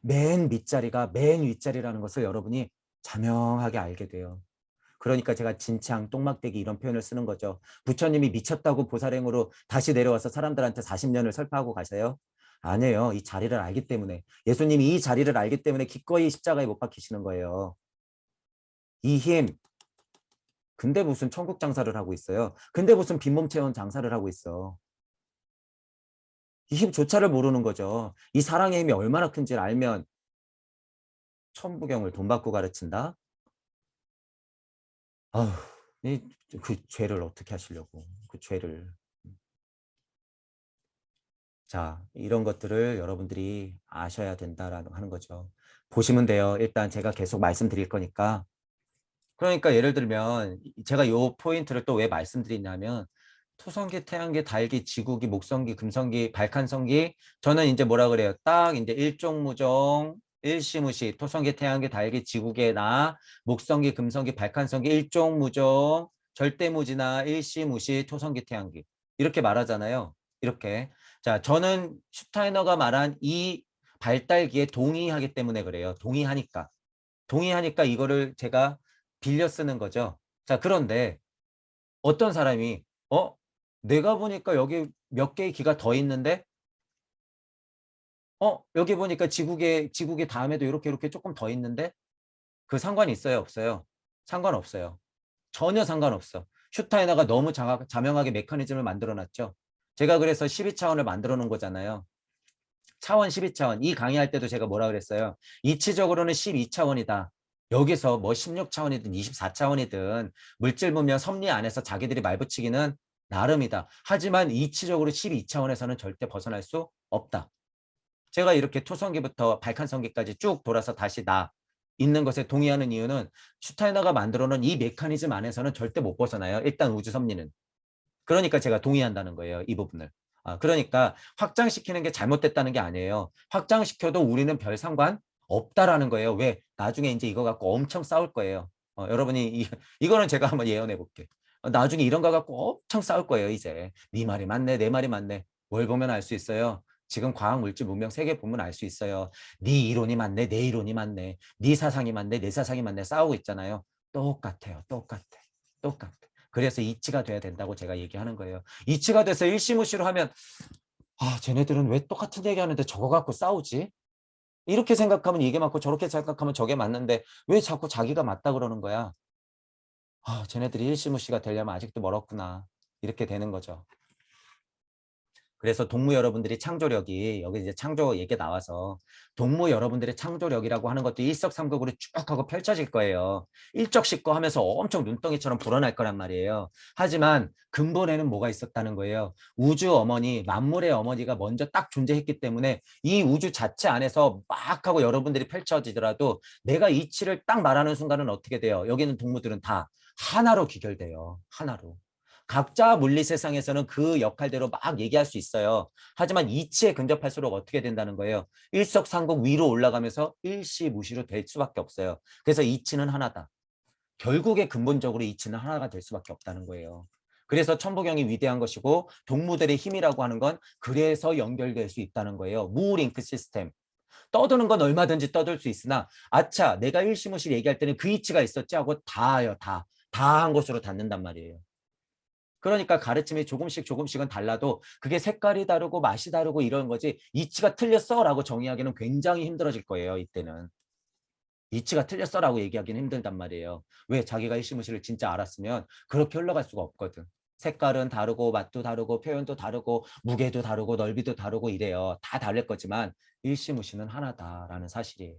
맨 밑자리가 맨 윗자리라는 것을 여러분이 자명하게 알게 돼요. 그러니까 제가 진창, 똥막대기 이런 표현을 쓰는 거죠. 부처님이 미쳤다고 보살행으로 다시 내려와서 사람들한테 40년을 설파하고 가세요? 아니에요. 이 자리를 알기 때문에. 예수님이 이 자리를 알기 때문에 기꺼이 십자가에 못 박히시는 거예요. 이 힘. 근데 무슨 천국 장사를 하고 있어요. 근데 무슨 빈몸 채운 장사를 하고 있어. 이 힘조차를 모르는 거죠. 이 사랑의 힘이 얼마나 큰지를 알면 천부경을 돈 받고 가르친다? 아휴, 그 죄를 어떻게 하시려고. 그 죄를. 자, 이런 것들을 여러분들이 아셔야 된다라는 하는 거죠. 보시면 돼요. 일단 제가 계속 말씀드릴 거니까. 그러니까 예를 들면 제가 요 포인트를 또 왜 말씀드리냐면 토성기, 태양기, 달기, 지구기, 목성기, 금성기, 발칸성기 저는 이제 뭐라 그래요? 딱 이제 일종무종, 일시무시, 토성기, 태양기, 달기, 지구계 나, 목성기, 금성기, 발칸성기, 일종무종, 절대무지나 일시무시, 토성기, 태양기 이렇게 말하잖아요. 이렇게. 자, 저는 슈타이너가 말한 이 발달기에 동의하기 때문에 그래요. 동의하니까. 동의하니까 이거를 제가 빌려 쓰는 거죠. 자, 그런데 어떤 사람이 내가 보니까 여기 몇 개의 기가 더 있는데 여기 보니까 지국의 다음에도 이렇게 조금 더 있는데 그 상관이 있어요, 없어요? 상관없어요. 전혀 상관없어. 슈타이너가 너무 자명하게 메커니즘을 만들어 놨죠. 제가 그래서 12차원을 만들어 놓은 거잖아요. 차원 12차원. 이 강의할 때도 제가 뭐라 그랬어요? 이치적으로는 12차원이다. 여기서 뭐 16차원이든 24차원이든 물질 문명 섭리 안에서 자기들이 말붙이기는 나름이다. 하지만 이치적으로 12차원에서는 절대 벗어날 수 없다. 제가 이렇게 토성기부터 발칸성기까지 쭉 돌아서 다시 나 있는 것에 동의하는 이유는 슈타이너가 만들어 놓은 이 메커니즘 안에서는 절대 못 벗어나요. 일단 우주 섭리는. 그러니까 제가 동의한다는 거예요. 이 부분을. 그러니까 확장시키는 게 잘못됐다는 게 아니에요. 확장시켜도 우리는 별 상관 없다라는 거예요. 왜? 나중에 이제 이거 갖고 엄청 싸울 거예요. 여러분이 이거는 제가 한번 예언해 볼게. 나중에 이런 거 갖고 엄청 싸울 거예요. 이제 네 말이 맞네, 내 말이 맞네. 뭘 보면 알 수 있어요? 지금 과학, 물질, 문명 세계 보면 알 수 있어요. 네 이론이 맞네, 내 이론이 맞네. 네 사상이 맞네, 내 사상이 맞네. 싸우고 있잖아요. 똑같아요. 똑같아. 똑같아. 그래서 이치가 돼야 된다고 제가 얘기하는 거예요. 이치가 돼서 일시무시로 하면 쟤네들은 왜 똑같은 얘기하는데 저거 갖고 싸우지? 이렇게 생각하면 이게 맞고 저렇게 생각하면 저게 맞는데 왜 자꾸 자기가 맞다 그러는 거야? 쟤네들이 일시무시가 되려면 아직도 멀었구나. 이렇게 되는 거죠. 그래서 동무 여러분들이 창조력이 여기 이제 창조 얘기 나와서 동무 여러분들의 창조력이라고 하는 것도 일석삼극으로 쭉 하고 펼쳐질 거예요. 일적씩거 하면서 엄청 눈덩이처럼 불어날 거란 말이에요. 하지만 근본에는 뭐가 있었다는 거예요. 우주 어머니, 만물의 어머니가 먼저 딱 존재했기 때문에 이 우주 자체 안에서 막 하고 여러분들이 펼쳐지더라도 내가 이치를 딱 말하는 순간은 어떻게 돼요? 여기 있는 동무들은 다 하나로 귀결돼요. 하나로. 각자 물리 세상에서는 그 역할대로 막 얘기할 수 있어요. 하지만 이치에 근접할수록 어떻게 된다는 거예요? 일석삼국 위로 올라가면서 일시무시로 될 수밖에 없어요. 그래서 이치는 하나다. 결국에 근본적으로 이치는 하나가 될 수밖에 없다는 거예요. 그래서 천부경이 위대한 것이고 동무들의 힘이라고 하는 건 그래서 연결될 수 있다는 거예요. 무링크 시스템. 떠드는 건 얼마든지 떠들 수 있으나 아차 내가 일시무시 얘기할 때는 그 이치가 있었지 하고 다요. 다 한 곳으로 닿는단 말이에요. 그러니까 가르침이 조금씩은 달라도 그게 색깔이 다르고 맛이 다르고 이런 거지 이치가 틀렸어 라고 정의하기는 굉장히 힘들어질 거예요. 이때는. 이치가 틀렸어 라고 얘기하기는 힘들단 말이에요. 왜? 자기가 일시무시를 진짜 알았으면 그렇게 흘러갈 수가 없거든. 색깔은 다르고 맛도 다르고 표현도 다르고 무게도 다르고 넓이도 다르고 이래요. 다 다를 거지만 일시무시는 하나다라는 사실이에요.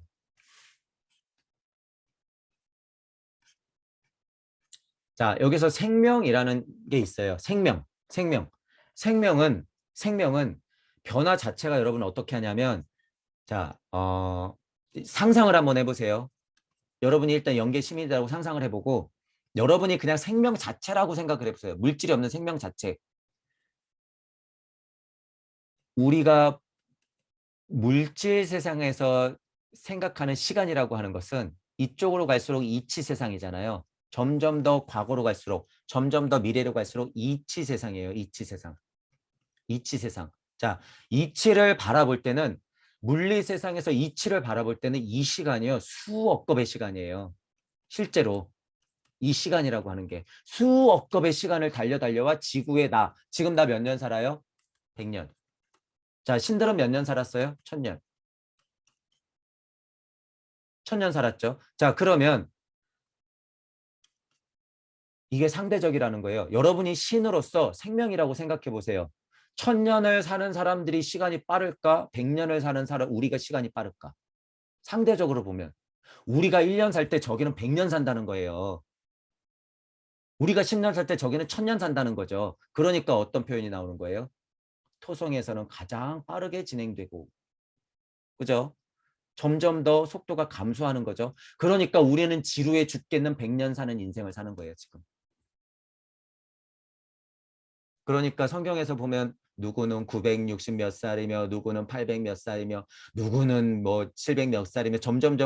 자, 여기서 생명이라는 게 있어요. 생명. 생명은 변화 자체가 여러분 어떻게 하냐면, 자, 상상을 한번 해보세요. 여러분이 일단 영계 시민이라고 상상을 해보고, 여러분이 그냥 생명 자체라고 생각을 해보세요. 물질이 없는 생명 자체. 우리가 물질 세상에서 생각하는 시간이라고 하는 것은 이쪽으로 갈수록 이치 세상이잖아요. 점점 더 과거로 갈수록, 점점 더 미래로 갈수록 이치 세상이에요. 이치 세상. 이치 세상. 자, 이치를 바라볼 때는 물리 세상에서 이치를 바라볼 때는 이 시간이요. 수억 겁의 시간이에요. 실제로 이 시간이라고 하는 게 수억 겁의 시간을 달려와 지구의 나. 지금 나 몇 년 살아요? 100년. 자, 신들은 몇 년 살았어요? 1000년. 1000년 살았죠. 자, 그러면 이게 상대적이라는 거예요. 여러분이 신으로서 생명이라고 생각해 보세요. 1000년을 사는 사람들이 시간이 빠를까? 100년을 사는 사람 우리가 시간이 빠를까? 상대적으로 보면 우리가 1년 살 때 저기는 100년 산다는 거예요. 우리가 10년 살 때 저기는 1000년 산다는 거죠. 그러니까 어떤 표현이 나오는 거예요? 토성에서는 가장 빠르게 진행되고 그죠? 점점 더 속도가 감소하는 거죠. 그러니까 우리는 지루해 죽겠는 100년 사는 인생을 사는 거예요, 지금. 그러니까 성경에서 보면 누구는 960 몇 살이며 누구는 800 몇 살이며 누구는 뭐 700 몇 살이며 점점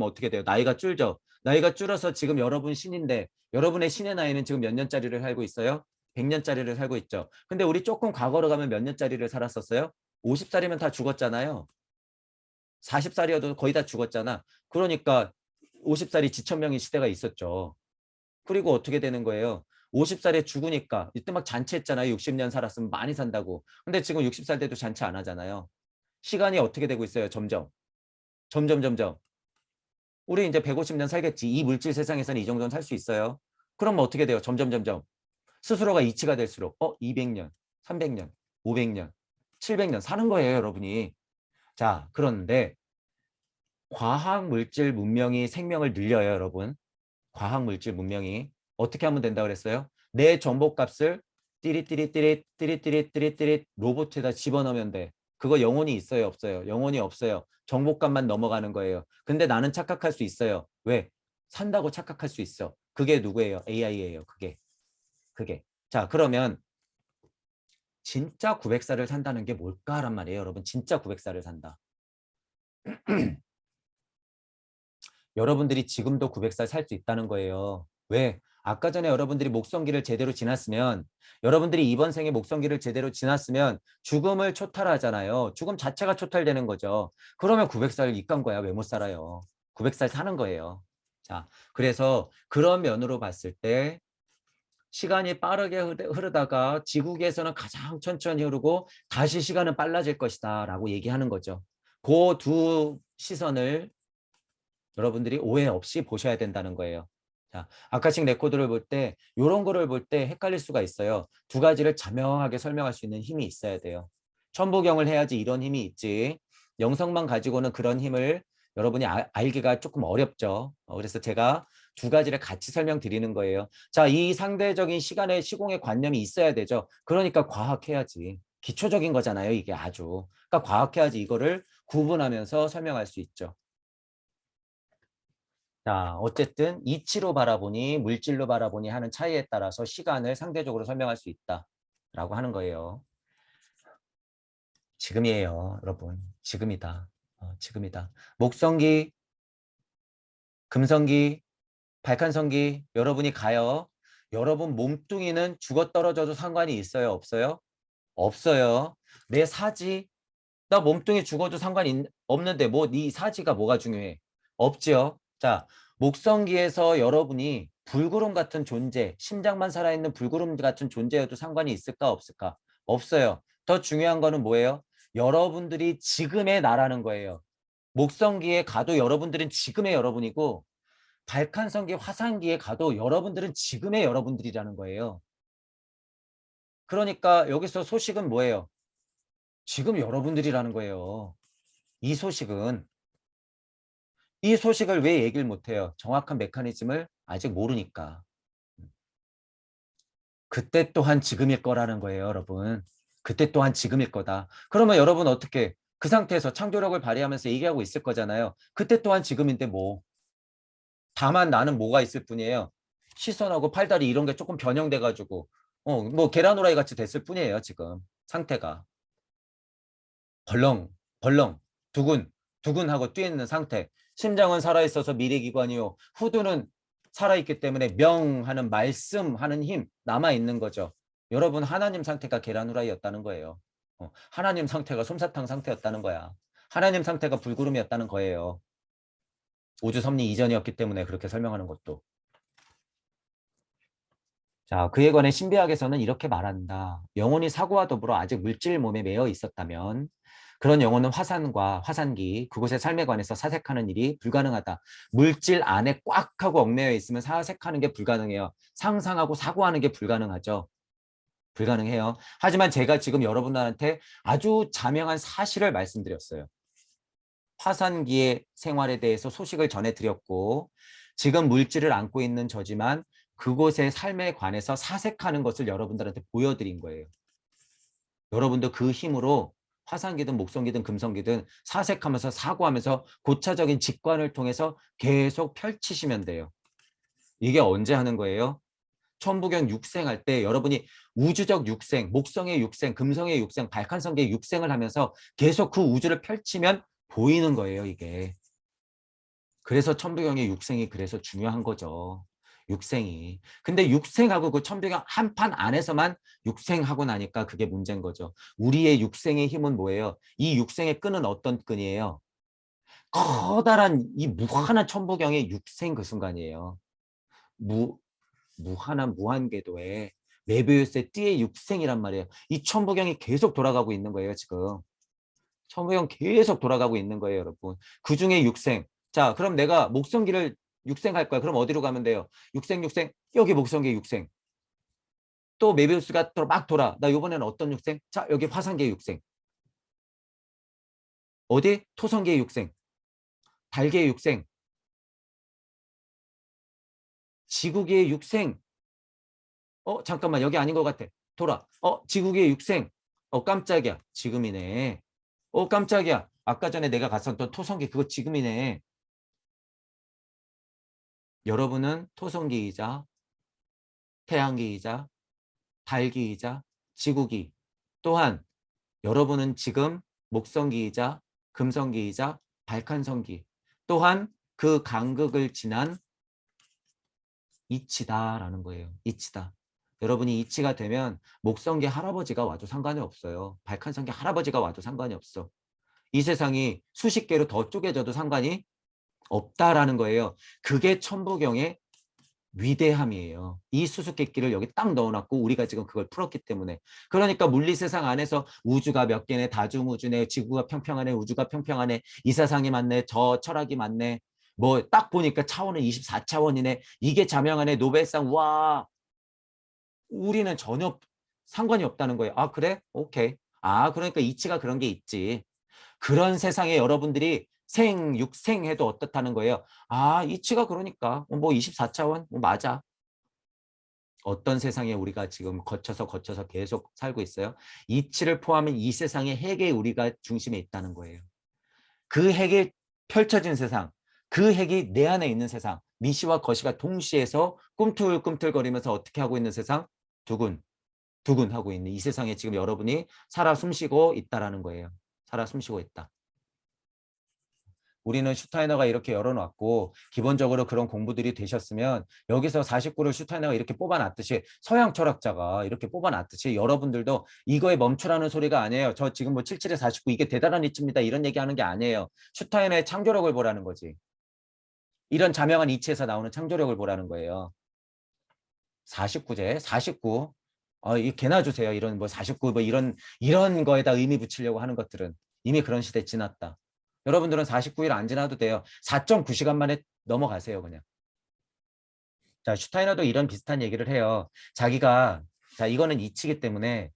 어떻게 돼요? 나이가 줄죠. 나이가 줄어서 지금 여러분 신인데 여러분의 신의 나이는 지금 몇 년짜리를 살고 있어요? 100년짜리를 살고 있죠. 근데 우리 조금 과거로 가면 몇 년짜리를 살았었어요? 50살이면 다 죽었잖아요. 40살이어도 거의 다 죽었잖아. 그러니까 50살이 지천명의 시대가 있었죠. 그리고 어떻게 되는 거예요? 50살에 죽으니까 이때 막 잔치했잖아요. 60년 살았으면 많이 산다고. 근데 지금 60살 돼도 잔치 안 하잖아요. 시간이 어떻게 되고 있어요? 점점. 우리 이제 150년 살겠지. 이 물질 세상에서는 이 정도는 살 수 있어요. 그럼 어떻게 돼요? 점점. 스스로가 이치가 될수록 200년, 300년, 500년, 700년 사는 거예요, 여러분이. 자, 그런데 과학 물질 문명이 생명을 늘려요, 여러분. 과학 물질 문명이 어떻게 하면 된다 그랬어요? 내 정보값을 띠릿띠릿띠릿 띠릿띠릿띠릿띠릿 로봇에다 집어넣으면 돼. 그거 영혼이 있어요, 없어요? 영혼이 없어요. 정보값만 넘어가는 거예요. 근데 나는 착각할 수 있어요. 왜? 산다고 착각할 수 있어. 그게 누구예요? AI예요. 그게. 자, 그러면 진짜 900살을 산다는 게 뭘까란 말이에요, 여러분. 진짜 900살을 산다. 여러분들이 지금도 900살 살 수 있다는 거예요. 왜? 아까 전에 여러분들이 목성기를 제대로 지났으면, 여러분들이 이번 생에 목성기를 제대로 지났으면 죽음을 초탈하잖아요. 죽음 자체가 초탈되는 거죠. 그러면 900살 입간 거야. 왜 못 살아요? 900살 사는 거예요. 자, 그래서 그런 면으로 봤을 때 시간이 빠르게 흐르다가 지구계에서는 가장 천천히 흐르고 다시 시간은 빨라질 것이다 라고 얘기하는 거죠. 그 두 시선을 여러분들이 오해 없이 보셔야 된다는 거예요. 자, 아카식 레코드를 볼 때 이런 거를 볼 때 헷갈릴 수가 있어요. 두 가지를 자명하게 설명할 수 있는 힘이 있어야 돼요. 천부경을 해야지 이런 힘이 있지. 영성만 가지고는 그런 힘을 여러분이 알기가 조금 어렵죠. 그래서 제가 두 가지를 같이 설명드리는 거예요. 자, 이 상대적인 시간의 시공의 관념이 있어야 되죠. 그러니까 과학해야지. 기초적인 거잖아요, 이게 아주. 그러니까 과학해야지 이거를 구분하면서 설명할 수 있죠. 자, 어쨌든 이치로 바라보니 물질로 바라보니 하는 차이에 따라서 시간을 상대적으로 설명할 수 있다라고 하는 거예요. 지금이에요, 여러분. 지금이다. 지금이다. 목성기, 금성기, 발칸성기 여러분이 가요. 여러분 몸뚱이는 죽어 떨어져도 상관이 있어요, 없어요? 없어요. 내 사지, 나 몸뚱이 죽어도 상관이 없는데 뭐 네 사지가 뭐가 중요해? 없지요. 자, 목성기에서 여러분이 불구름 같은 존재, 심장만 살아있는 불구름 같은 존재여도 상관이 있을까 없을까? 없어요. 더 중요한 거는 뭐예요? 여러분들이 지금의 나라는 거예요. 목성기에 가도 여러분들은 지금의 여러분이고 발칸성기 화산기에 가도 여러분들은 지금의 여러분들이라는 거예요. 그러니까 여기서 소식은 뭐예요? 지금 여러분들이라는 거예요. 이 소식은 이 소식을 왜 얘기를 못해요? 정확한 메커니즘을 아직 모르니까. 그때 또한 지금일 거라는 거예요, 여러분. 그때 또한 지금일 거다. 그러면 여러분 어떻게 그 상태에서 창조력을 발휘하면서 얘기하고 있을 거잖아요. 그때 또한 지금인데 뭐. 다만 나는 뭐가 있을 뿐이에요. 시선하고 팔다리 이런 게 조금 변형돼가지고 뭐 계란 후라이 같이 됐을 뿐이에요, 지금. 상태가. 벌렁, 벌렁, 두근, 두근하고 뛰어있는 상태. 심장은 살아있어서 미래기관이요. 후두는 살아있기 때문에 명하는 말씀하는 힘 남아있는 거죠. 여러분 하나님 상태가 계란 후라이였다는 거예요. 하나님 상태가 솜사탕 상태였다는 거야. 하나님 상태가 불구름이었다는 거예요. 우주 섭리 이전이었기 때문에 그렇게 설명하는 것도. 자, 그에 관해 신비학에서는 이렇게 말한다. 영혼이 사고와 더불어 아직 물질 몸에 매여 있었다면 그런 영혼은 화산과 화산기, 그곳의 삶에 관해서 사색하는 일이 불가능하다. 물질 안에 꽉 하고 얽매여 있으면 사색하는 게 불가능해요. 상상하고 사고하는 게 불가능하죠. 불가능해요. 하지만 제가 지금 여러분들한테 아주 자명한 사실을 말씀드렸어요. 화산기의 생활에 대해서 소식을 전해드렸고 지금 물질을 안고 있는 저지만 그곳의 삶에 관해서 사색하는 것을 여러분들한테 보여드린 거예요. 여러분도 그 힘으로 화산기든 목성기든 금성기든 사색하면서 사고하면서 고차적인 직관을 통해서 계속 펼치시면 돼요. 이게 언제 하는 거예요? 천부경 육생할 때 여러분이 우주적 육생, 목성의 육생, 금성의 육생, 발칸성의 육생을 하면서 계속 그 우주를 펼치면 보이는 거예요, 이게. 그래서 천부경의 육생이 그래서 중요한 거죠. 육생이. 근데 육생하고 그 천부경 한 판 안에서만 육생하고 나니까 그게 문제인 거죠. 우리의 육생의 힘은 뭐예요? 이 육생의 끈은 어떤 끈이에요? 커다란 이 무한한 천부경의 육생 그 순간이에요. 무한한 무한궤도에 메비우스의 띠의 육생이란 말이에요. 이 천부경이 계속 돌아가고 있는 거예요, 지금. 천부경 계속 돌아가고 있는 거예요, 여러분. 그중에 육생. 자, 그럼 내가 목성기를 육생할 거야. 그럼 어디로 가면 돼요? 육생, 육생. 여기 목성기 육생. 또 메비우스가 또 막 돌아. 나 이번에는 어떤 육생? 자, 여기 화산계 육생. 어디? 토성계 육생. 달계의 육생, 지구계의 육생. 잠깐만, 여기 아닌 것 같아. 돌아. 지구계의 육생. 깜짝이야. 지금이네. 깜짝이야. 아까 전에 내가 갔었던 토성기 그거 지금이네. 여러분은 토성기이자 태양기이자 달기이자 지구기. 또한 여러분은 지금 목성기이자 금성기이자 발칸성기. 또한 그 간극을 지난 이치다라는 거예요. 이치다. 여러분이 이치가 되면 목성계 할아버지가 와도 상관이 없어요. 발칸성계 할아버지가 와도 상관이 없어. 이 세상이 수십 개로 더 쪼개져도 상관이 없다라는 거예요. 그게 천부경의 위대함이에요. 이 수수께끼를 여기 딱 넣어놨고 우리가 지금 그걸 풀었기 때문에. 그러니까 물리세상 안에서 우주가 몇 개네, 다중우주네, 지구가 평평하네, 우주가 평평하네, 이 세상이 맞네, 저 철학이 맞네. 뭐 딱 보니까 차원은 24차원이네. 이게 자명하네, 노벨상. 와, 우리는 전혀 상관이 없다는 거예요. 아, 그래? 오케이. 아, 그러니까 이치가 그런 게 있지. 그런 세상에 여러분들이 육생해도 어떻다는 거예요. 아, 이치가 그러니까 뭐 24차원 뭐 맞아. 어떤 세상에 우리가 지금 거쳐서 계속 살고 있어요. 이치를 포함한 이 세상의 핵에 우리가 중심에 있다는 거예요. 그 핵이 펼쳐진 세상, 그 핵이 내 안에 있는 세상, 미시와 거시가 동시에서 꿈틀꿈틀거리면서 어떻게 하고 있는 세상? 두근, 두근 하고 있는 이 세상에 지금 여러분이 살아 숨쉬고 있다라는 거예요. 살아 숨쉬고 있다. 우리는 슈타이너가 이렇게 열어놨고 기본적으로 그런 공부들이 되셨으면 여기서 49를 슈타이너가 이렇게 뽑아놨듯이 서양 철학자가 이렇게 뽑아놨듯이 여러분들도 이거에 멈추라는 소리가 아니에요. 저 지금 뭐 77에 49 이게 대단한 이치입니다. 이런 얘기하는 게 아니에요. 슈타이너의 창조력을 보라는 거지. 이런 자명한 이치에서 나오는 창조력을 보라는 거예요. 49제, 49. 이 개나 주세요. 이런 뭐 49, 뭐 이런 거에다 의미 붙이려고 하는 것들은 이미 그런 시대 지났다. 여러분들은 49일 안 지나도 돼요. 4.9시간 만에 넘어가세요, 그냥. 자, 슈타이너도 이런 비슷한 얘기를 해요. 자기가, 자, 이거는 이치기 때문에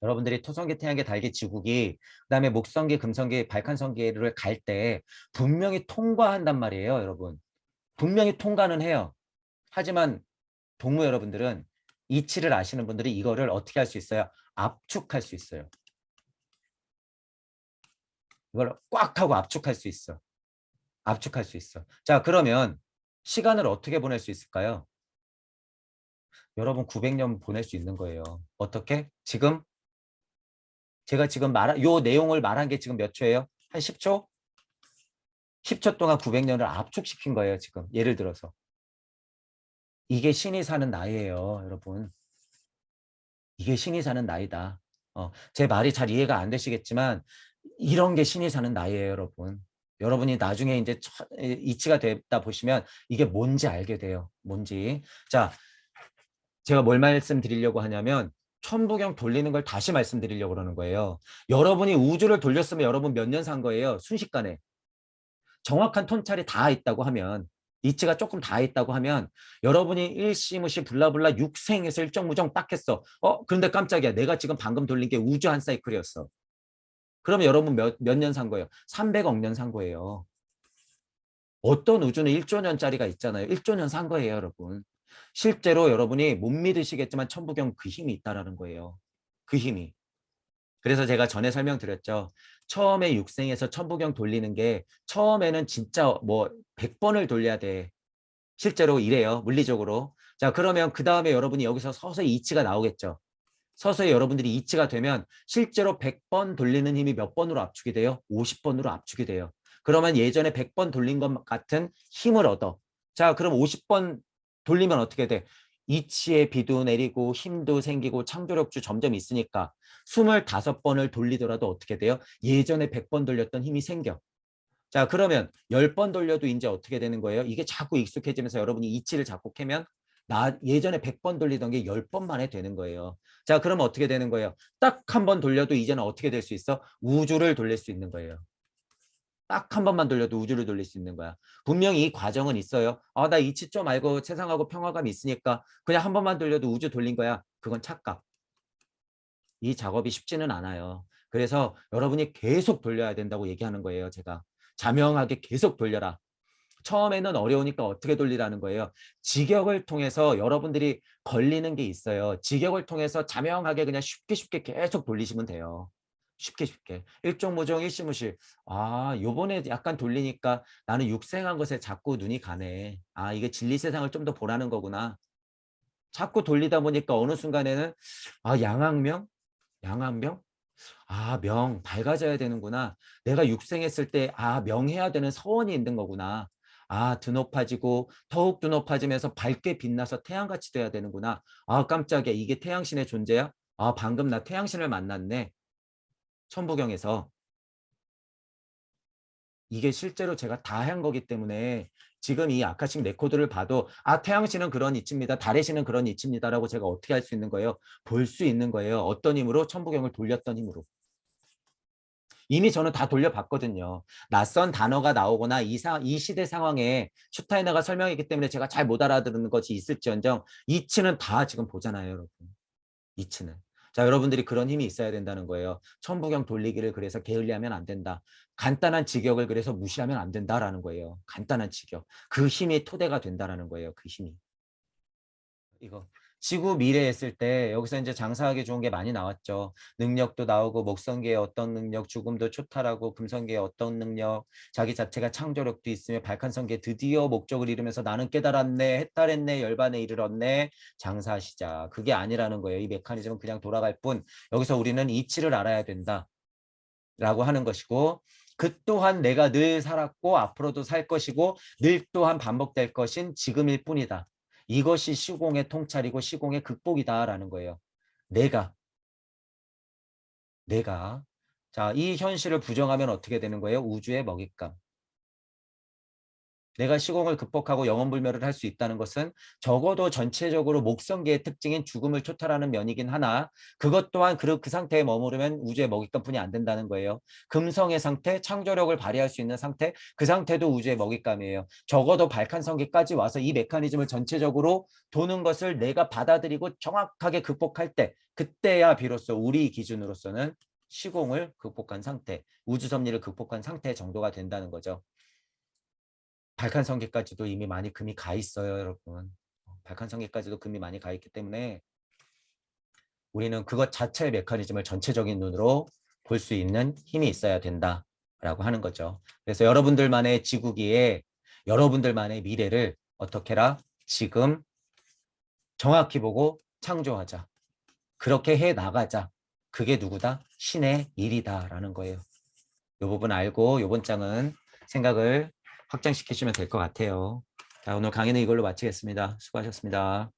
여러분들이 토성계, 태양계, 달계, 지구기, 그다음에 목성계, 금성계, 발칸성계를 갈 때 분명히 통과한단 말이에요, 여러분. 분명히 통과는 해요. 하지만 동무 여러분들은 이치를 아시는 분들이 이거를 어떻게 할 수 있어요? 압축할 수 있어요. 이걸 꽉 하고 압축할 수 있어. 압축할 수 있어. 자, 그러면 시간을 어떻게 보낼 수 있을까요? 여러분 900년 보낼 수 있는 거예요. 어떻게? 지금 제가 지금 요 내용을 말한 게 지금 몇 초예요? 한 10초? 10초 동안 900년을 압축시킨 거예요, 지금. 예를 들어서. 이게 신이 사는 나이예요, 여러분. 이게 신이 사는 나이다. 제 말이 잘 이해가 안 되시겠지만 이런 게 신이 사는 나이예요, 여러분. 여러분이 나중에 이제 이치가 됐다 보시면 이게 뭔지 알게 돼요. 뭔지. 자, 제가 뭘 말씀드리려고 하냐면 천부경 돌리는 걸 다시 말씀드리려고 그러는 거예요. 여러분이 우주를 돌렸으면 여러분 몇 년 산 거예요? 순식간에. 정확한 톤찰이 다 있다고 하면 이치가 조금 다 있다고 하면 여러분이 일시무시 블라블라 육생에서 일정무정 딱 했어. 그런데 깜짝이야. 내가 지금 방금 돌린 게 우주 한 사이클이었어. 그러면 여러분 몇 년 산 거예요? 300억 년 산 거예요. 어떤 우주는 1조 년짜리가 있잖아요. 1조 년 산 거예요, 여러분. 실제로 여러분이 못 믿으시겠지만 천부경 그 힘이 있다라는 거예요. 그 힘이. 그래서 제가 전에 설명드렸죠. 처음에 육생에서 천부경 돌리는 게 처음에는 진짜 뭐 100번을 돌려야 돼. 실제로 이래요. 물리적으로. 자, 그러면 그 다음에 여러분이 여기서 서서히 이치가 나오겠죠. 서서히 여러분들이 이치가 되면 실제로 100번 돌리는 힘이 몇 번으로 압축이 돼요? 50번으로 압축이 돼요. 그러면 예전에 100번 돌린 것 같은 힘을 얻어. 자, 그럼 50번 돌리면 어떻게 돼? 이치의 비도 내리고 힘도 생기고 창조력주 점점 있으니까 25번을 돌리더라도 어떻게 돼요? 예전에 100번 돌렸던 힘이 생겨. 자, 그러면 10번 돌려도 이제 어떻게 되는 거예요? 이게 자꾸 익숙해지면서 여러분이 이치를 자꾸 캐면 나 예전에 100번 돌리던 게 10번 만에 되는 거예요. 자, 그러면 어떻게 되는 거예요? 딱 한 번 돌려도 이제는 어떻게 될 수 있어? 우주를 돌릴 수 있는 거예요. 딱 한 번만 돌려도 우주를 돌릴 수 있는 거야. 분명히 이 과정은 있어요. 나 이치 좀 알고 세상하고 평화감이 있으니까 그냥 한 번만 돌려도 우주 돌린 거야. 그건 착각. 이 작업이 쉽지는 않아요. 그래서 여러분이 계속 돌려야 된다고 얘기하는 거예요, 제가. 자명하게 계속 돌려라. 처음에는 어려우니까 어떻게 돌리라는 거예요. 직역을 통해서 여러분들이 걸리는 게 있어요. 직역을 통해서 자명하게 그냥 쉽게 쉽게 계속 돌리시면 돼요. 쉽게 쉽게. 일종무종 일시무실. 아, 요번에 약간 돌리니까 나는 육생한 것에 자꾸 눈이 가네. 아, 이게 진리 세상을 좀 더 보라는 거구나. 자꾸 돌리다 보니까 어느 순간에는 아, 양학명? 양학명? 아, 명, 밝아져야 되는구나. 내가 육생했을 때, 아, 명해야 되는 서원이 있는 거구나. 아, 드높아지고, 더욱 드높아지면서 밝게 빛나서 태양같이 돼야 되는구나. 아, 깜짝이야. 이게 태양신의 존재야? 아, 방금 나 태양신을 만났네. 천부경에서. 이게 실제로 제가 다 한 거기 때문에 지금 이 아카식 레코드를 봐도 아, 태양신은 그런 이치입니다. 달의 신은 그런 이치입니다라고 제가 어떻게 할 수 있는 거예요? 볼 수 있는 거예요. 어떤 힘으로? 천부경을 돌렸던 힘으로. 이미 저는 다 돌려봤거든요. 낯선 단어가 나오거나 이 시대 상황에 슈타이너가 설명했기 때문에 제가 잘 못 알아듣는 것이 있을지언정 이치는 다 지금 보잖아요, 여러분. 이치는. 자, 여러분들이 그런 힘이 있어야 된다는 거예요. 천부경 돌리기를 그래서 게을리하면 안 된다. 간단한 직역을 그래서 무시하면 안 된다라는 거예요. 간단한 직역. 그 힘이 토대가 된다라는 거예요. 그 힘이. 이거 지구 미래 했을 때 여기서 이제 장사하기 좋은 게 많이 나왔죠. 능력도 나오고 목성계의 어떤 능력, 죽음도 초탈하고 금성계의 어떤 능력, 자기 자체가 창조력도 있으며 발칸성계 드디어 목적을 이루면서 나는 깨달았네, 해탈했네, 열반에 이르렀네, 장사 시작. 그게 아니라는 거예요. 이 메커니즘은 그냥 돌아갈 뿐 여기서 우리는 이치를 알아야 된다 라고 하는 것이고 그 또한 내가 늘 살았고 앞으로도 살 것이고 늘 또한 반복될 것인 지금일 뿐이다. 이것이 시공의 통찰이고 시공의 극복이다라는 거예요. 내가. 자, 이 현실을 부정하면 어떻게 되는 거예요? 우주의 먹잇감. 내가 시공을 극복하고 영원불멸을 할 수 있다는 것은 적어도 전체적으로 목성계의 특징인 죽음을 초탈하는 면이긴 하나 그것 또한 그 상태에 머무르면 우주의 먹잇감뿐이 안 된다는 거예요. 금성의 상태, 창조력을 발휘할 수 있는 상태, 그 상태도 우주의 먹잇감이에요. 적어도 발칸성계까지 와서 이 메커니즘을 전체적으로 도는 것을 내가 받아들이고 정확하게 극복할 때 그때야 비로소 우리 기준으로서는 시공을 극복한 상태, 우주 섭리를 극복한 상태 정도가 된다는 거죠. 발칸성계까지도 이미 많이 금이 가 있어요, 여러분. 발칸성계까지도 금이 많이 가 있기 때문에 우리는 그것 자체의 메커니즘을 전체적인 눈으로 볼 수 있는 힘이 있어야 된다라고 하는 거죠. 그래서 여러분들만의 지구기에 여러분들만의 미래를 어떻게 해라? 지금 정확히 보고 창조하자. 그렇게 해 나가자. 그게 누구다? 신의 일이다라는 거예요. 이 부분 알고 이번 장은 생각을 확장시키시면 될 것 같아요. 자, 오늘 강의는 이걸로 마치겠습니다. 수고하셨습니다.